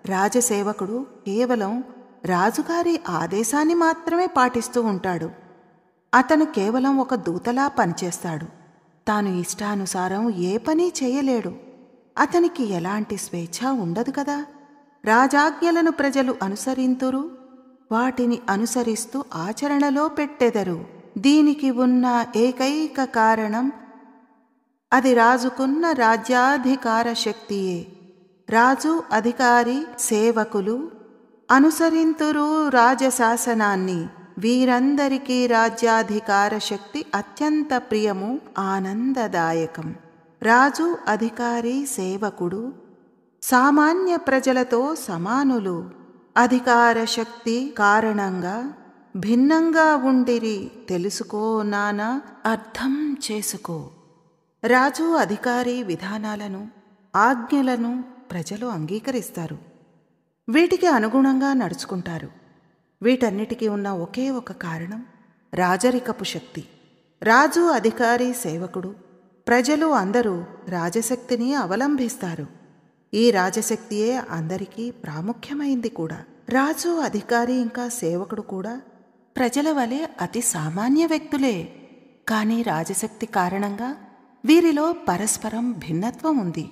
రాజసేవకుడు కేవలం రాజుగారి ఆదేశాన్ని మాత్రమే పాటిస్తూ ఉంటాడు. అతను కేవలం ఒక దూతలా పనిచేస్తాడు. తాను ఇష్టానుసారం ఏ పని చేయలేడు. అతనికి ఎలాంటి స్వేచ్ఛ ఉండదు కదా. రాజాజ్ఞలను ప్రజలు అనుసరింతురు, వాటిని అనుసరిస్తూ ఆచరణలో పెట్టెదరు. దీనికి ఉన్న ఏకైక కారణం అది రాజుకున్న రాజ్యాధికార శక్తియే. రాజు, అధికారి, సేవకులు అనుసరింతురు రాజశాసనాన్ని. వీరందరికీ రాజ్యాధికార శక్తి అత్యంత ప్రియము, ఆనందదాయకం. రాజు, అధికారి, సేవకుడు సామాన్య ప్రజలతో సమానులు. అధికార శక్తి కారణంగా భిన్నంగా ఉండిరి. తెలుసుకో నానా, అర్థం చేసుకో. రాజు, అధికారి విధానాలను, ఆజ్ఞలను ప్రజలు అంగీకరిస్తారు. వీటికి అనుగుణంగా నడుచుకుంటారు. వీటన్నిటికీ ఉన్న ఒకే ఒక కారణం రాజరికపు శక్తి. రాజు, అధికారి, సేవకుడు, ప్రజలు అందరూ రాజశక్తిని అవలంబిస్తారు. ఈ రాజశక్తియే అందరికీ ప్రాముఖ్యమైంది కూడా. రాజు, అధికారి ఇంకా సేవకుడు కూడా ప్రజల వలె అతి సామాన్య వ్యక్తులే. కానీ రాజశక్తి కారణంగా వీరిలో పరస్పరం భిన్నత్వం ఉంది.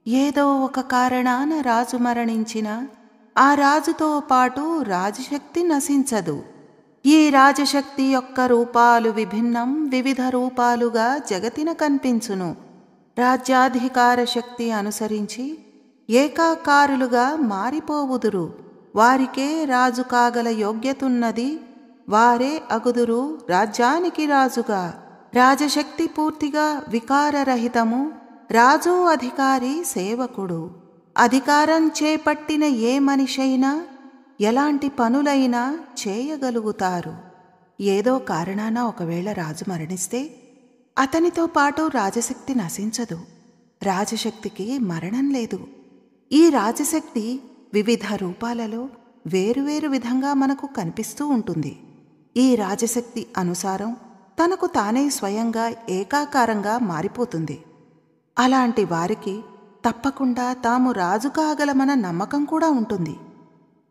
ఏదో ఒక కారణాన రాజు మరణించినా ఆ రాజుతో పాటు రాజశక్తి నశించదు. ఈ రాజశక్తి యొక్క రూపాలు విభిన్నం, వివిధ రూపాలుగా జగతిన కనిపించును. రాజ్యాధికార శక్తి అనుసరించి ఏకాకారులుగా మారిపోవుదురు. వారికే రాజు కాగల యోగ్యతున్నది. వారే అగుదురు రాజ్యానికి రాజుగా. రాజశక్తి పూర్తిగా వికారరహితము. రాజు, అధికారి, సేవకుడు అధికారం చేపట్టిన ఏ మనిషైనా ఎలాంటి పనులైనా చేయగలుగుతారు. ఏదో కారణాన ఒకవేళ రాజు మరణిస్తే అతనితో పాటు రాజశక్తి నశించదు. రాజశక్తికి మరణం లేదు. ఈ రాజశక్తి వివిధ రూపాలలో వేరువేరు విధంగా మనకు కనిపిస్తూ ఉంటుంది. ఈ రాజశక్తి అనుసారం తనకు తానే స్వయంగా ఏకాకారంగా మారిపోతుంది. అలాంటి వారికి తప్పకుండా తాము రాజు కాగలమన్న నమ్మకం కూడా ఉంటుంది.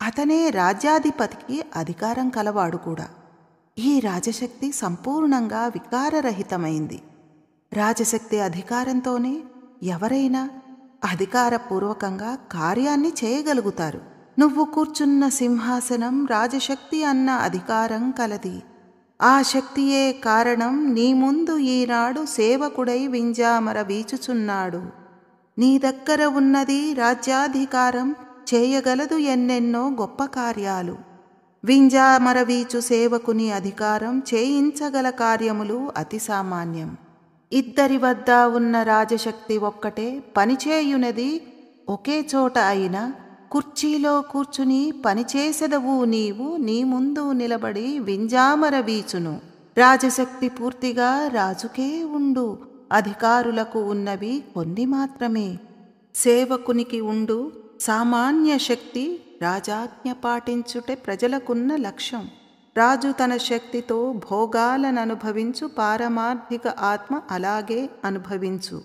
అతనే రాజ్యాధిపతికి అధికారం కలవాడు కూడా. ఈ రాజశక్తి సంపూర్ణంగా వికారరహితమైంది. రాజశక్తి అధికారంతోనే ఎవరైనా అధికారపూర్వకంగా కార్యాన్ని చేయగలుగుతారు. నువ్వు కూర్చున్న సింహాసనం రాజశక్తి అన్న అధికారం కలది. ఆ శక్తియే కారణం నీ ముందు ఈనాడు సేవకుడై వింజామర వీచుచున్నాడు. నీ దగ్గర ఉన్నది రాజ్యాధికారం, చేయగలదు ఎన్నెన్నో గొప్ప కార్యాలు. వింజామర వీచు సేవకుని అధికారం చేయించగల కార్యములు అతి సామాన్యం. ఇద్దరి వద్ద ఉన్న రాజశక్తి ఒక్కటే పనిచేయునది ఒకే చోట అయినా కుర్చీలో కూర్చుని పనిచేసెదవు నీవు. నీ ముందు నిలబడి వింజామర వీచును. రాజశక్తి పూర్తిగా రాజుకే ఉండు. అధికారులకు ఉన్నవి కొన్ని మాత్రమే. సేవకునికి ఉండు సామాన్య శక్తి రాజాజ్ఞ పాటించుటే ప్రజలకున్న లక్ష్యం. రాజు తన శక్తితో భోగాలను అనుభవించు, పారమార్థిక ఆత్మ అలాగే అనుభవించు.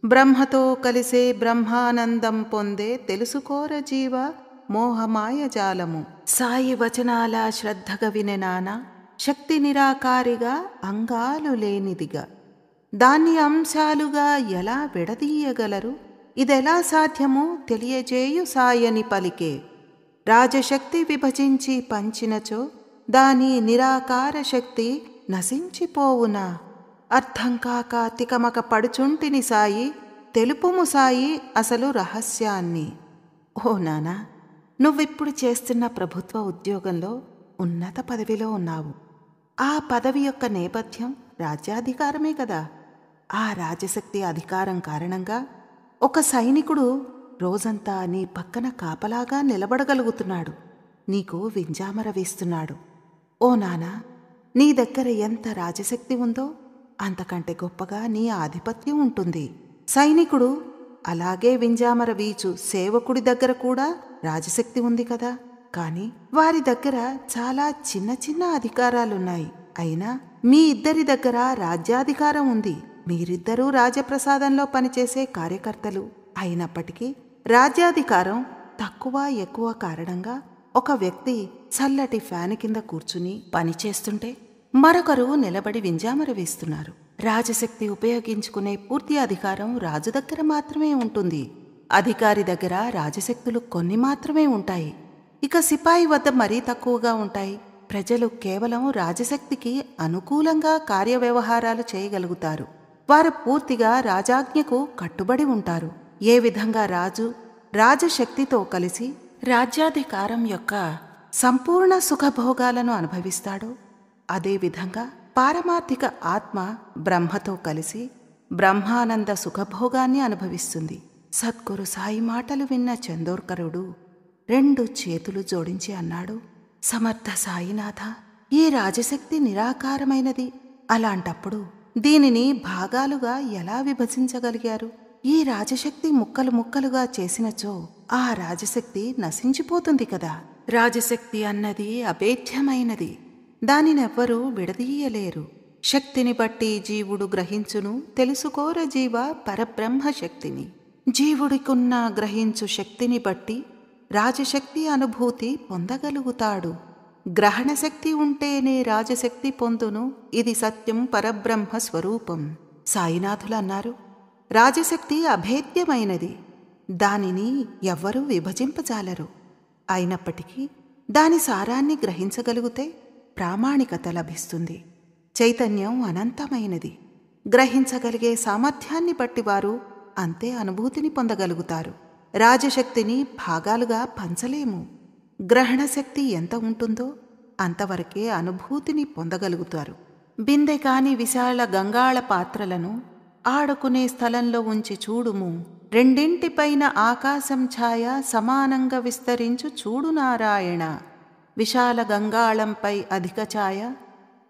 బ్రహ్మతో కలిసే బ్రహ్మానందం పొందే తెలుసుకోర జీవ మోహమాయ జాలము. సాయి వచనాల శ్రద్ధగా వినెనానా, శక్తి నిరాకారిగా అంగాలు లేనిదిగా. దాన్ని అంశాలుగా ఎలా విడదీయగలరు? ఇదెలా సాధ్యమో తెలియజేయు సాయని పలికే. రాజశక్తి విభజించి పంచినచో దాని నిరాకార శక్తి నశించిపోవునా? అర్థం కాక తికమక పడుచుంటిని సాయి, తెలుపుము సాయి అసలు రహస్యాన్ని. ఓ నానా, నువ్విప్పుడు చేస్తున్న ప్రభుత్వ ఉద్యోగంలో ఉన్నత పదవిలో ఉన్నావు. ఆ పదవి యొక్క నేపథ్యం రాజ్యాధికారమే కదా. ఆ రాజశక్తి అధికారం కారణంగా ఒక సైనికుడు రోజంతా నీ పక్కన కాపలాగా నిలబడగలుగుతున్నాడు. నీకు వింజామర వేస్తున్నాడు. ఓ నానా, నీ దగ్గర ఎంత రాజశక్తి ఉందో అంతకంటే గొప్పగా నీ ఆధిపత్యం ఉంటుంది. సైనికుడు అలాగే వింజామర వీచు సేవకుడి దగ్గర కూడా రాజశక్తి ఉంది కదా. కాని వారి దగ్గర చాలా చిన్న చిన్న అధికారాలున్నాయి. అయినా మీ ఇద్దరి దగ్గర రాజ్యాధికారం ఉంది. మీరిద్దరూ రాజప్రసాదంలో పనిచేసే కార్యకర్తలు. అయినప్పటికీ రాజ్యాధికారం తక్కువ ఎక్కువ కారణంగా ఒక వ్యక్తి చల్లటి ఫ్యాన్ కింద కూర్చుని పనిచేస్తుంటే మరొకరు నిలబడి వింజామర వేస్తున్నారు. రాజశక్తి ఉపయోగించుకునే పూర్తి అధికారం రాజు దగ్గర మాత్రమే ఉంటుంది. అధికారి దగ్గర రాజశక్తులు కొన్ని మాత్రమే ఉంటాయి. ఇక సిపాయి వద్ద మరీ తక్కువగా ఉంటాయి. ప్రజలు కేవలం రాజశక్తికి అనుకూలంగా కార్యవ్యవహారాలు చేయగలుగుతారు. వారు పూర్తిగా రాజాజ్ఞకు కట్టుబడి ఉంటారు. ఏ విధంగా రాజు రాజశక్తితో కలిసి రాజ్యాధికారం యొక్క సంపూర్ణ సుఖభోగాలను అనుభవిస్తాడో అదేవిధంగా పారమార్థిక ఆత్మ బ్రహ్మతో కలిసి బ్రహ్మానంద సుఖభోగాన్ని అనుభవిస్తుంది. సద్గురు సాయి మాటలు విన్న చందోర్కరుడు 2 చేతులు జోడించి అన్నాడు, సమర్థ సాయినాథ, ఈ రాజశక్తి నిరాకారమైనది. అలాంటప్పుడు దీనిని భాగాలుగా ఎలా విభజించగలిగారు? ఈ రాజశక్తి ముక్కలు ముక్కలుగా చేసినచో ఆ రాజశక్తి నశించిపోతుంది కదా. రాజశక్తి అన్నది అభేద్యమైనది. దానినెవ్వరూ విడదీయలేరు. శక్తిని బట్టి జీవుడు గ్రహించును, తెలుసుకోర జీవ పరబ్రహ్మ శక్తిని. జీవుడికున్న గ్రహించు శక్తిని బట్టి రాజశక్తి అనుభూతి పొందగలుగుతాడు. గ్రహణ శక్తి ఉంటేనే రాజశక్తి పొందును. ఇది సత్యం పరబ్రహ్మ స్వరూపం. సాయినాథులన్నారు, రాజశక్తి అభేద్యమైనది. దానిని ఎవ్వరూ విభజింపజాలరు. అయినప్పటికీ దాని సారాన్ని గ్రహించగలిగితే ప్రామాణికత లభిస్తుంది. చైతన్యం అనంతమైనది. గ్రహించగలిగే సామర్థ్యాన్ని బట్టి వారు అంతే అనుభూతిని పొందగలుగుతారు. రాజశక్తిని భాగాలుగా పంచలేము. గ్రహణశక్తి ఎంత ఉంటుందో అంతవరకే అనుభూతిని పొందగలుగుతారు. బిందె కాని విశాల గంగాళ పాత్రలను ఆడుకునే స్థలంలో ఉంచి చూడుము. రెండింటిపైన ఆకాశం ఛాయ సమానంగా విస్తరించు చూడు నారాయణ. విశాల గంగాళంపై అధిక ఛాయ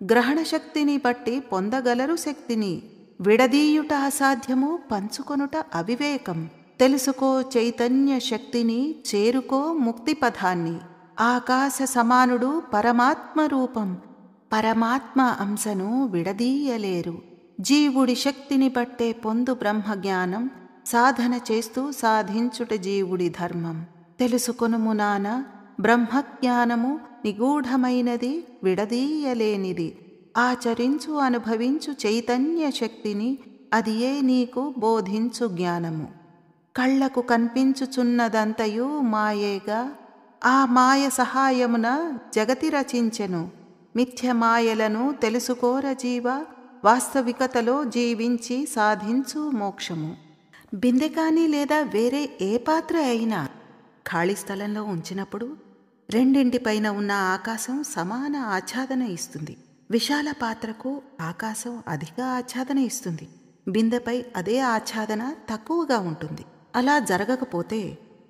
గ్రహణశక్తిని బట్టి పొందగలరు శక్తిని. విడదీయుట అసాధ్యము, పంచుకొనుట అవివేకం. తెలుసుకో చైతన్య శక్తిని, చేరుకో ముక్తిపథాన్ని. ఆకాశ సమానుడు పరమాత్మ రూపం. పరమాత్మ అంశను విడదీయలేరు. జీవుడి శక్తిని బట్టే పొందు బ్రహ్మజ్ఞానం. సాధన చేస్తూ సాధించుట జీవుడి ధర్మం. తెలుసుకొనుము నాన బ్రహ్మజ్ఞానము నిగూఢమైనది, విడదీయలేనిది. ఆచరించు అనుభవించు చైతన్య శక్తిని, అది ఏ నీకు బోధించు జ్ఞానము. కళ్లకు కనిపించుచున్నదంతయు మాయేగా, ఆ మాయ సహాయమున జగతి రచించెను. మిథ్యమాయలను తెలుసుకోర జీవ, వాస్తవికతలో జీవించి సాధించు మోక్షము. బిందె కానీ లేదా వేరే ఏ పాత్ర అయినా ఖాళీ స్థలంలో ఉంచినప్పుడు రెండింటిపైన ఉన్న ఆకాశం సమాన ఆచ్ఛాదన ఇస్తుంది. విశాల పాత్రకు ఆకాశం అధిక ఆచ్ఛాదన ఇస్తుంది. బిందెపై అదే ఆచ్ఛాదన తక్కువగా ఉంటుంది. అలా జరగకపోతే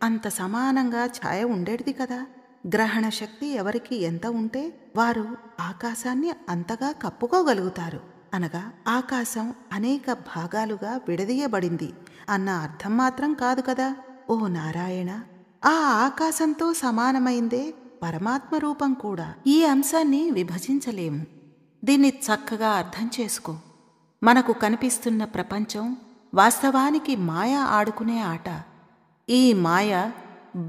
అంత సమానంగా ఛాయ ఉండేది కదా. గ్రహణ శక్తి ఎవరికి ఎంత ఉంటే వారు ఆకాశాన్ని అంతగా కప్పుకోగలుగుతారు. అనగా ఆకాశం అనేక భాగాలుగా విడదీయబడింది అన్న అర్థం మాత్రం కాదు కదా. ఓ నారాయణ, ఆ ఆకాశంతో సమానమైందే పరమాత్మ రూపం కూడా. ఈ అంశాన్ని విభజించలేము. దీన్ని చక్కగా అర్థం చేసుకో. మనకు కనిపిస్తున్న ప్రపంచం వాస్తవానికి మాయ ఆడుకునే ఆట. ఈ మాయ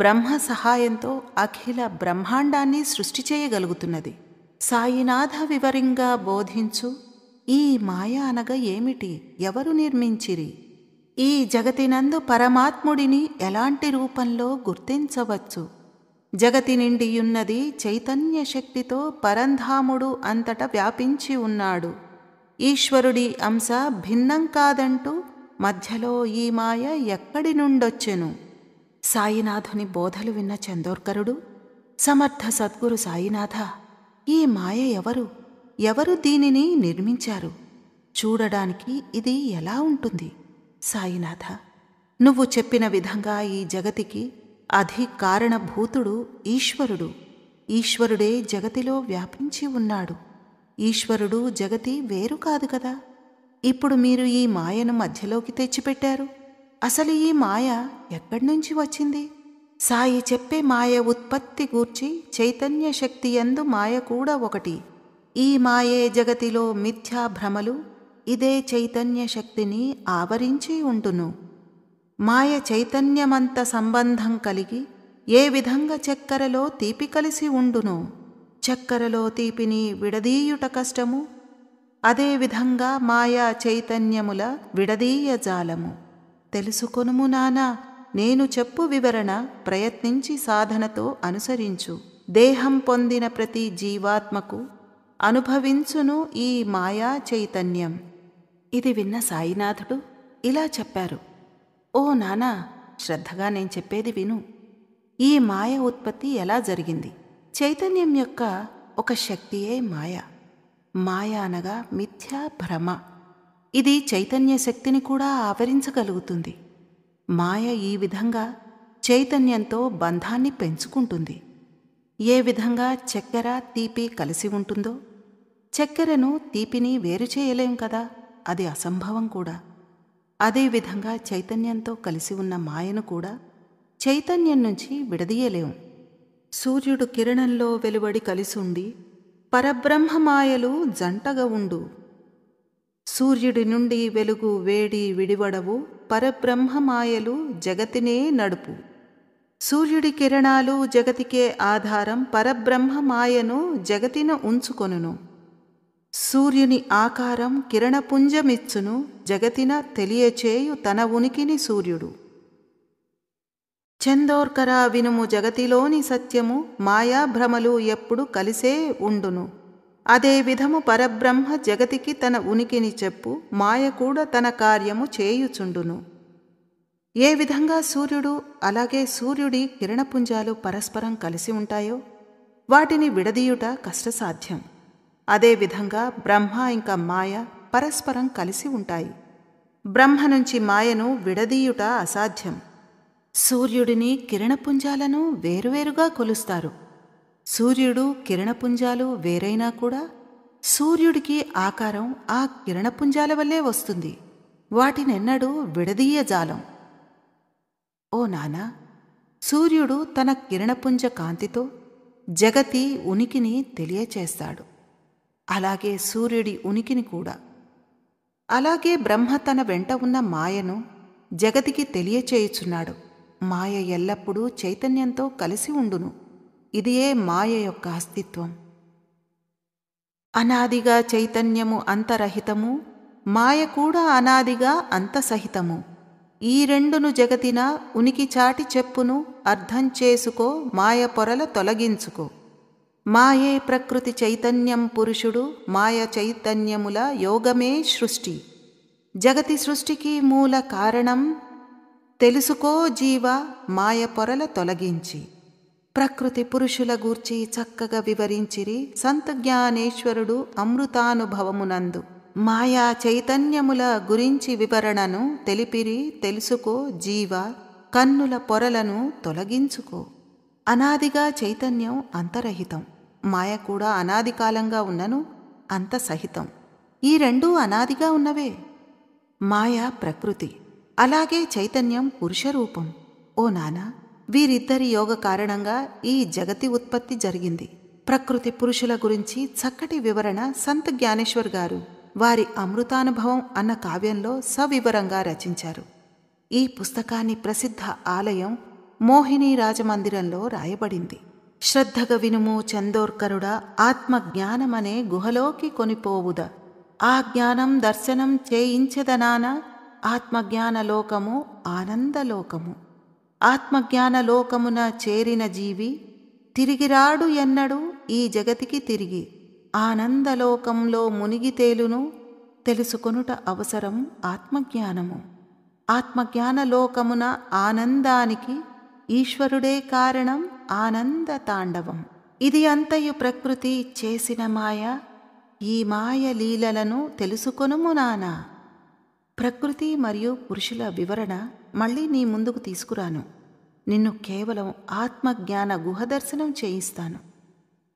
బ్రహ్మ సహాయంతో అఖిల బ్రహ్మాండాన్ని సృష్టి చేయగలుగుతున్నది. సాయినాథ వివరంగా బోధించు. ఈ మాయ అనగా ఏమిటి? ఎవరు నిర్మించిరి? ఈ జగతినందు పరమాత్ముడిని ఎలాంటి రూపంలో గుర్తించవచ్చు? జగతి నిండియున్నది చైతన్య శక్తితో. పరంధాముడు అంతటా వ్యాపించి ఉన్నాడు. ఈశ్వరుడి అంశ భిన్నం కాదంటూ మధ్యలో ఈ మాయ ఎక్కడి నుండొచ్చెను? సాయినాథుని బోధలు విన్న చందోర్కరుడు, సమర్థ సద్గురు సాయినాథ, ఈ మాయ ఎవరు? ఎవరు దీనిని నిర్మించారు? చూడడానికి ఇది ఎలా ఉంటుంది? సాయినాథ, నువ్వు చెప్పిన విధంగా ఈ జగతికి కారణభూతుడు ఈశ్వరుడు. ఈశ్వరుడే జగతిలో వ్యాపించి ఉన్నాడు. ఈశ్వరుడు జగతి వేరు కాదు కదా. ఇప్పుడు మీరు ఈ మాయను మధ్యలోకి తెచ్చిపెట్టారు. అసలు ఈ మాయ ఎక్కడ్నుంచి వచ్చింది? సాయి చెప్పే మాయ ఉత్పత్తి గూర్చి చైతన్య శక్తి యందు మాయ కూడా ఒకటి. ఈ మాయే జగతిలో మిథ్యా భ్రమలు, ఇదే చైతన్య శక్తిని ఆవరించి ఉండును. మాయ చైతన్యమంత సంబంధం కలిగి ఏ విధంగా చక్కెరలో తీపి కలిసి ఉండునో, చక్కెరలో తీపిని విడదీయుట కష్టము, అదేవిధంగా మాయా చైతన్యముల విడదీయ జాలము. తెలుసుకొనుము నానా, నేను చెప్పు వివరణ ప్రయత్నించి సాధనతో అనుసరించు. దేహం పొందిన ప్రతి జీవాత్మకు అనుభవించును ఈ మాయా చైతన్యం. ఇది విన్న సాయినాథుడు ఇలా చెప్పారు. ఓ నానా, శ్రద్ధగా నేను చెప్పేది విను. ఈ మాయ ఉత్పత్తి ఎలా జరిగింది? చైతన్యం యొక్క ఒక శక్తియే మాయ. మాయ అనగా మిథ్యా భ్రమ. ఇది చైతన్య శక్తిని కూడా ఆవరించగలుగుతుంది. మాయ ఈ విధంగా చైతన్యంతో బంధాన్ని పెంచుకుంటుంది. ఏ విధంగా చక్కెర తీపి కలిసి ఉంటుందో, చక్కెరను తీపిని వేరు చేయలేం కదా, అది అసంభవం కూడా. అదేవిధంగా చైతన్యంతో కలిసి ఉన్న మాయను కూడా చైతన్యం నుంచి విడదీయలేం. సూర్యుడు కిరణంలో వెలువడి కలిసుండి పరబ్రహ్మమాయలు జంటగా ఉండు. సూర్యుడి నుండి వెలుగు వేడి విడివడవు, పరబ్రహ్మమాయలు జగతినే నడుపు. సూర్యుడి కిరణాలు జగతికే ఆధారం, పరబ్రహ్మమాయను జగతిన ఉంచుకొనును. సూర్యుని ఆకారం కిరణపుంజమిచ్చును, జగతిన తెలియచేయు తన ఉనికిని సూర్యుడు. చందోర్కరా వినుము జగతిలోని సత్యము, మాయాభ్రమలు ఎప్పుడు కలిసే ఉండును. అదే విధము పరబ్రహ్మ జగతికి తన ఉనికిని చెప్పు, మాయ కూడా తన కార్యము చేయుచుండును. ఏ విధంగా సూర్యుడు అలాగే సూర్యుడి కిరణపుంజాలు పరస్పరం కలిసి ఉంటాయో వాటిని విడదీయుట కష్టసాధ్యం. అదేవిధంగా బ్రహ్మ ఇంకా మాయ పరస్పరం కలిసి ఉంటాయి. బ్రహ్మ నుంచి మాయను విడదీయుట అసాధ్యం. సూర్యుడిని కిరణపుంజాలను వేరువేరుగా కొలుస్తారు. సూర్యుడు కిరణపుంజాలు వేరైనా కూడా సూర్యుడికి ఆకారం ఆ కిరణపుంజాల వల్లే వస్తుంది. వాటినెన్నడూ విడదీయజాలం. ఓ నానా, సూర్యుడు తన కిరణపుంజ కాంతితో జగతి ఉనికిని తెలియచేస్తాడు. అలాగే సూర్యుడి ఉనికిని కూడా. అలాగే బ్రహ్మ తన వెంట ఉన్న మాయను జగతికి తెలియచేయుచున్నాడు. మాయ ఎల్లప్పుడూ చైతన్యంతో కలిసి ఉండును. ఇదియే మాయ యొక్క అస్తిత్వం. అనాదిగా చైతన్యము అంతరహితము, మాయ కూడా అనాదిగా అంతసహితము. ఈ రెండును జగతిన ఉనికి చాటి చెప్పును, అర్థం చేసుకో, మాయ పొరల తొలగించుకో. మాయే ప్రకృతి చైతన్యం పురుషుడు, మాయ చైతన్యముల యోగమే సృష్టి. జగతి సృష్టికి మూల కారణం తెలుసుకో జీవా, మాయ పొరల తొలగించి. ప్రకృతి పురుషుల గూర్చి చక్కగా వివరించిరి సంత జ్ఞానేశ్వరుడు అమృతానుభవమునందు. మాయా చైతన్యముల గురించి వివరణను తెలిపిరి తెలుసుకో జీవా, కన్నుల పొరలను తొలగించుకో. అనాదిగా చైతన్యం అంతరహితం, మాయ కూడా అనాది కాలంగా ఉన్నను అంతసహితం. ఈ రెండూ అనాదిగా ఉన్నవే. మాయ ప్రకృతి, అలాగే చైతన్యం పురుషరూపం. ఓ నానా, వీరిద్దరి యోగ కారణంగా ఈ జగతి ఉత్పత్తి జరిగింది. ప్రకృతి పురుషుల గురించి చక్కటి వివరణ సంత జ్ఞానేశ్వర్ గారు వారి అమృతానుభవం అన్న కావ్యంలో సవివరంగా రచించారు. ఈ పుస్తకాన్ని ప్రసిద్ధ ఆలయం మోహిని రాజమందిరంలో రాయబడింది. శ్రద్ధగ వినుము చందోర్కరుడా, ఆత్మజ్ఞానమనే గుహలోకి కొనిపోవుద. ఆ జ్ఞానం దర్శనం చేయించెదనాన, ఆత్మజ్ఞానలోకము ఆనందలోకము. ఆత్మజ్ఞానలోకమున చేరిన జీవి తిరిగిరాడు ఎన్నడు ఈ జగతికి తిరిగి. ఆనందలోకంలో మునిగి తేలును, తెలుసుకొనుట అవసరం ఆత్మజ్ఞానము. ఆత్మజ్ఞానలోకమున ఆనందానికి ఈశ్వరుడే కారణం, ఆనంద తాండవం. ఇది అంతయు ప్రకృతి చేసిన మాయ. ఈ మాయ లీలలను తెలుసుకొనుము నానా. ప్రకృతి మరియు పురుషుల వివరణ మళ్ళీ నీ ముందుకు తీసుకురాను. నిన్ను కేవలం ఆత్మజ్ఞాన గుహ దర్శనం చేయిస్తాను.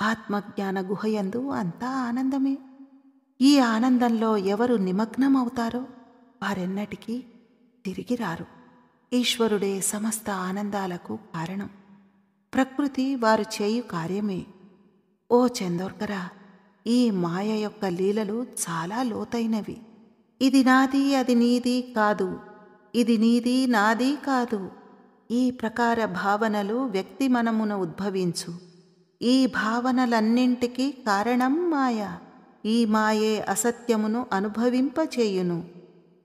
ఆత్మజ్ఞాన గుహయందు అంతా ఆనందమే. ఈ ఆనందంలో ఎవరు నిమగ్నమవుతారో వారెన్నటికీ తిరిగి రారు. ఈశ్వరుడే సమస్త ఆనందాలకు కారణం. ప్రకృతి వారు చేయు కార్యమే. ఓ చందోర్కరా, ఈ మాయ యొక్క లీలలు చాలా లోతైనవి. ఇది నాది, అది నీది కాదు, ఇది నీది, నాది కాదు. ఈ ప్రకార భావనలు వ్యక్తి మనమున ఉద్భవించు. ఈ భావనలన్నింటికీ కారణం మాయ. ఈ మాయే అసత్యమును అనుభవింపచేయును.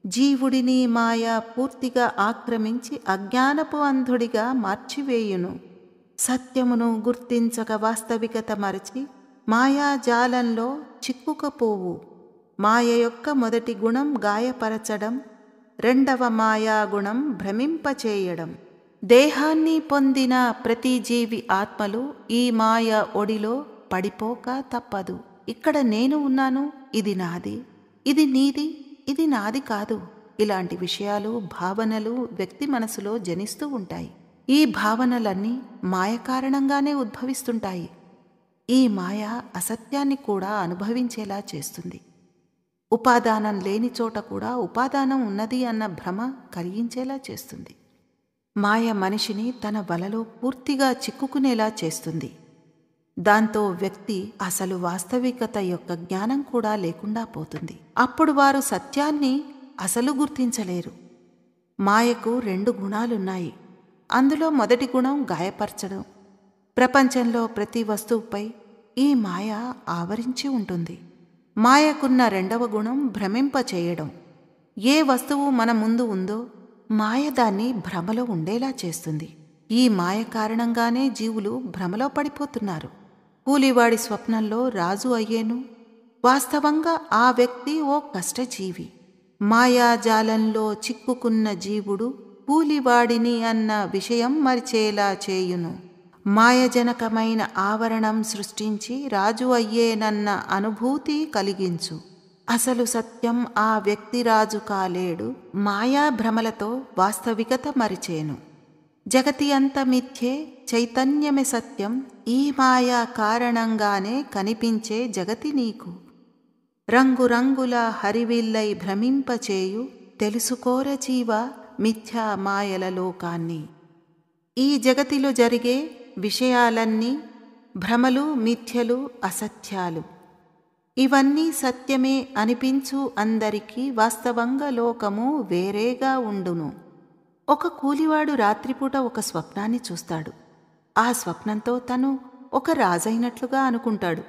జీవుడిని మాయ పూర్తిగా ఆక్రమించి అజ్ఞానపు అంధుడిగా మార్చివేయును. సత్యమును గుర్తించక వాస్తవికత మరచి మాయాజాలంలో చిక్కుకపోవు. మాయ యొక్క మొదటి గుణం గాయపరచడం, రెండవ మాయాగుణం భ్రమింపచేయడం. దేహాన్ని పొందిన ప్రతి జీవి ఆత్మలు ఈ మాయ ఒడిలో పడిపోక తప్పదు. ఇక్కడ నేను ఉన్నాను, ఇది నాది, ఇది నీది, ఇది నాది కాదు. ఇలాంటి విషయాలు, భావనలు వ్యక్తి మనసులో జనిస్తూ ఉంటాయి. ఈ భావనలన్నీ మాయ కారణంగానే ఉద్భవిస్తుంటాయి. ఈ మాయ అసత్యాన్ని కూడా అనుభవించేలా చేస్తుంది. ఉపాదానం లేని చోట కూడా ఉపాదానం ఉన్నది అన్న భ్రమ కలిగించేలా చేస్తుంది. మాయ మనిషిని తన వలలో పూర్తిగా చిక్కుకునేలా చేస్తుంది. దాంతో వ్యక్తి అసలు వాస్తవికత యొక్క జ్ఞానం కూడా లేకుండా పోతుంది. అప్పుడు వారు సత్యాన్ని అసలు గుర్తించలేరు. మాయకు 2 గుణాలున్నాయి. అందులో మొదటి గుణం గాయపరచడం. ప్రపంచంలో ప్రతి వస్తువుపై ఈ మాయ ఆవరించి ఉంటుంది. మాయకున్న రెండవ గుణం భ్రమింపచేయడం. ఏ వస్తువు మన ముందు ఉందో మాయ దాన్ని భ్రమలో ఉండేలా చేస్తుంది. ఈ మాయ కారణంగానే జీవులు భ్రమలో పడిపోతున్నారు. కూలివాడి స్వప్నంలో రాజు అయ్యేను. వాస్తవంగా ఆ వ్యక్తి ఓ కష్టజీవి. మాయాజాలంలో చిక్కుకున్న జీవుడు కూలివాడిని అన్న విషయం మరిచేలా చేయును. మాయజనకమైన ఆవరణం సృష్టించి రాజు అయ్యేనన్న అనుభూతి కలిగించు. అసలు సత్యం ఆ వ్యక్తి రాజు కాలేడు. మాయాభ్రమలతో వాస్తవికత మరిచేను. జగతి అంత మిథ్యే, చైతన్యమే సత్యం. ఈ మాయా కారణంగానే కనిపించే జగతి నీకు. రంగురంగుల హరివిల్లై భ్రమింపచేయు. తెలుసుకోర జీవ మిథ్యా మాయల లోకాన్ని. ఈ జగతిలో జరిగే విషయాలన్నీ భ్రమలు, మిథ్యలు, అసత్యాలు. ఇవన్నీ సత్యమే అనిపించు అందరికీ. వాస్తవంగా లోకము వేరేగా ఉండును. ఒక కూలివాడు రాత్రిపూట ఒక స్వప్నాన్ని చూస్తాడు. ఆ స్వప్నంతో తను ఒక రాజైనట్లుగా అనుకుంటాడు.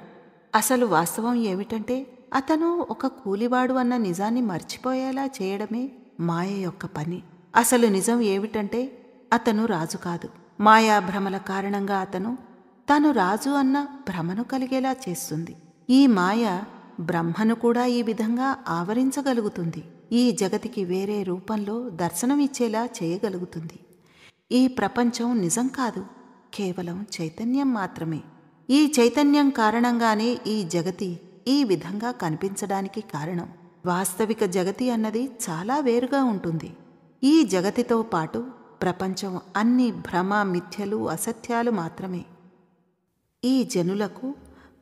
అసలు వాస్తవం ఏమిటంటే అతను ఒక కూలివాడు అన్న నిజాన్ని మర్చిపోయేలా చేయడమే మాయ యొక్క పని. అసలు నిజం ఏమిటంటే అతను రాజు కాదు. మాయాభ్రమల కారణంగా అతను తాను రాజు అన్న భ్రమను కలిగేలా చేస్తుంది. ఈ మాయ బ్రహ్మను కూడా ఈ విధంగా ఆవరించగలుగుతుంది. ఈ జగతికి వేరే రూపంలో దర్శనమిచ్చేలా చేయగలుగుతుంది. ఈ ప్రపంచం నిజం కాదు, కేవలం చైతన్యం మాత్రమే. ఈ చైతన్యం కారణంగానే ఈ జగతి ఈ విధంగా కనిపించడానికి కారణం. వాస్తవిక జగతి అన్నది చాలా వేరుగా ఉంటుంది. ఈ జగతితో పాటు ప్రపంచం అన్ని భ్రమ, మిథ్యలు, అసత్యాలు మాత్రమే. ఈ జనులకు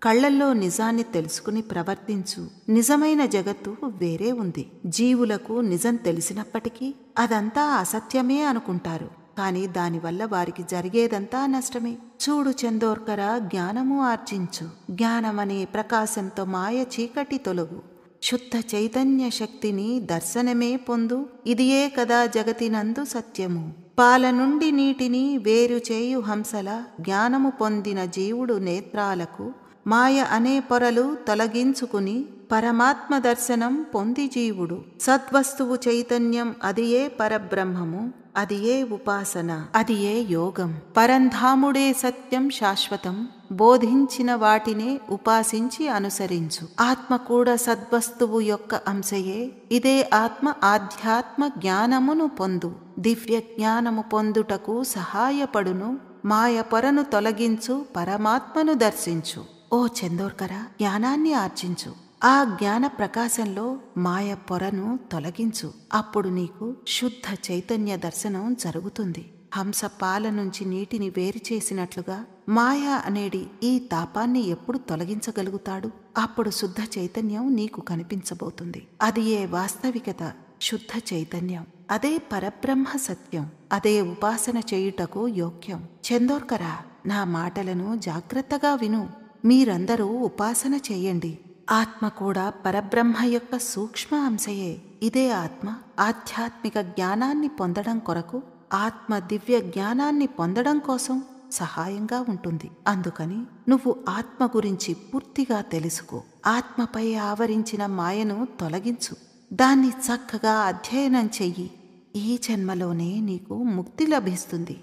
కళ్లల్లో నిజాన్ని తెలుసుకుని ప్రవర్తించు. నిజమైన జగత్తు వేరే ఉంది. జీవులకు నిజం తెలిసినప్పటికీ అదంతా అసత్యమే అనుకుంటారు. కాని దానివల్ల వారికి జరిగేదంతా నష్టమే. చూడు చందోర్కర, జ్ఞానము ఆర్జించు. జ్ఞానమనే ప్రకాశంతో మాయ చీకటి తొలగు. శుద్ధ చైతన్య శక్తిని దర్శనమే పొందు. ఇదియే కదా జగతినందు సత్యము. పాల నుండి నీటిని వేరు చేయు హంసల జ్ఞానము పొందిన జీవుడు నేత్రాలకు మాయ అనే పొరలు తొలగించుకుని పరమాత్మ దర్శనం పొంది జీవుడు. సద్వస్తువు చైతన్యం, అదియే పరబ్రహ్మము, అదియే ఉపాసన, అదియే యోగం. పరంధాముడే సత్యం శాశ్వతం. బోధించిన వాటినే ఉపాసించి అనుసరించు. ఆత్మ కూడా సద్వస్తువు యొక్క అంశయే. ఇదే ఆత్మ ఆధ్యాత్మ జ్ఞానమును పొందు. దివ్య జ్ఞానము పొందుటకు సహాయపడును. మాయ పొరను తొలగించు, పరమాత్మను దర్శించు. ఓ చందోర్కర, జ్ఞానాన్ని ఆర్జించు. ఆ జ్ఞాన ప్రకాశంలో మాయ పొరను తొలగించు. అప్పుడు నీకు శుద్ధ చైతన్య దర్శనం జరుగుతుంది. హంస పాల నుంచి నీటిని వేరు చేసినట్లుగా మాయ అనేడి ఈ తాపాన్ని ఎప్పుడు తొలగించగలుగుతాడు? అప్పుడు శుద్ధ చైతన్యం నీకు కనిపించబోతుంది. అది ఏ వాస్తవికత. శుద్ధ చైతన్యం. అదే పరబ్రహ్మ సత్యం. అదే ఉపాసన చేయుటకు యోగ్యం. చందోర్కరా, నా మాటలను జాగ్రత్తగా విను. మీరందరూ ఉపాసన చేయండి. ఆత్మ కూడా పరబ్రహ్మ యొక్క సూక్ష్మ అంశయే. ఇదే ఆత్మ ఆధ్యాత్మిక జ్ఞానాన్ని పొందడం కొరకు, ఆత్మ దివ్య జ్ఞానాన్ని పొందడం కోసం సహాయంగా ఉంటుంది. అందుకని నువ్వు ఆత్మ గురించి పూర్తిగా తెలుసుకో. ఆత్మపై ఆవరించిన మాయను తొలగించు. దాన్ని చక్కగా అధ్యయనం చెయ్యి. ఈ జన్మలోనే నీకు ముక్తి లభిస్తుంది.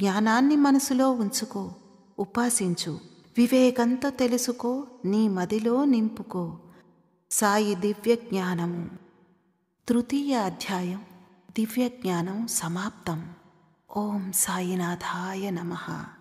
జ్ఞానాన్ని మనసులో ఉంచుకో, ఉపాసించు. వివేకంతో తెలుసుకో, నీ మదిలో నింపుకో. సాయి దివ్య జ్ఞానము. తృతీయ అధ్యాయం దివ్య జ్ఞానం సమాప్తం. ఓం సాయినాథాయ నమః.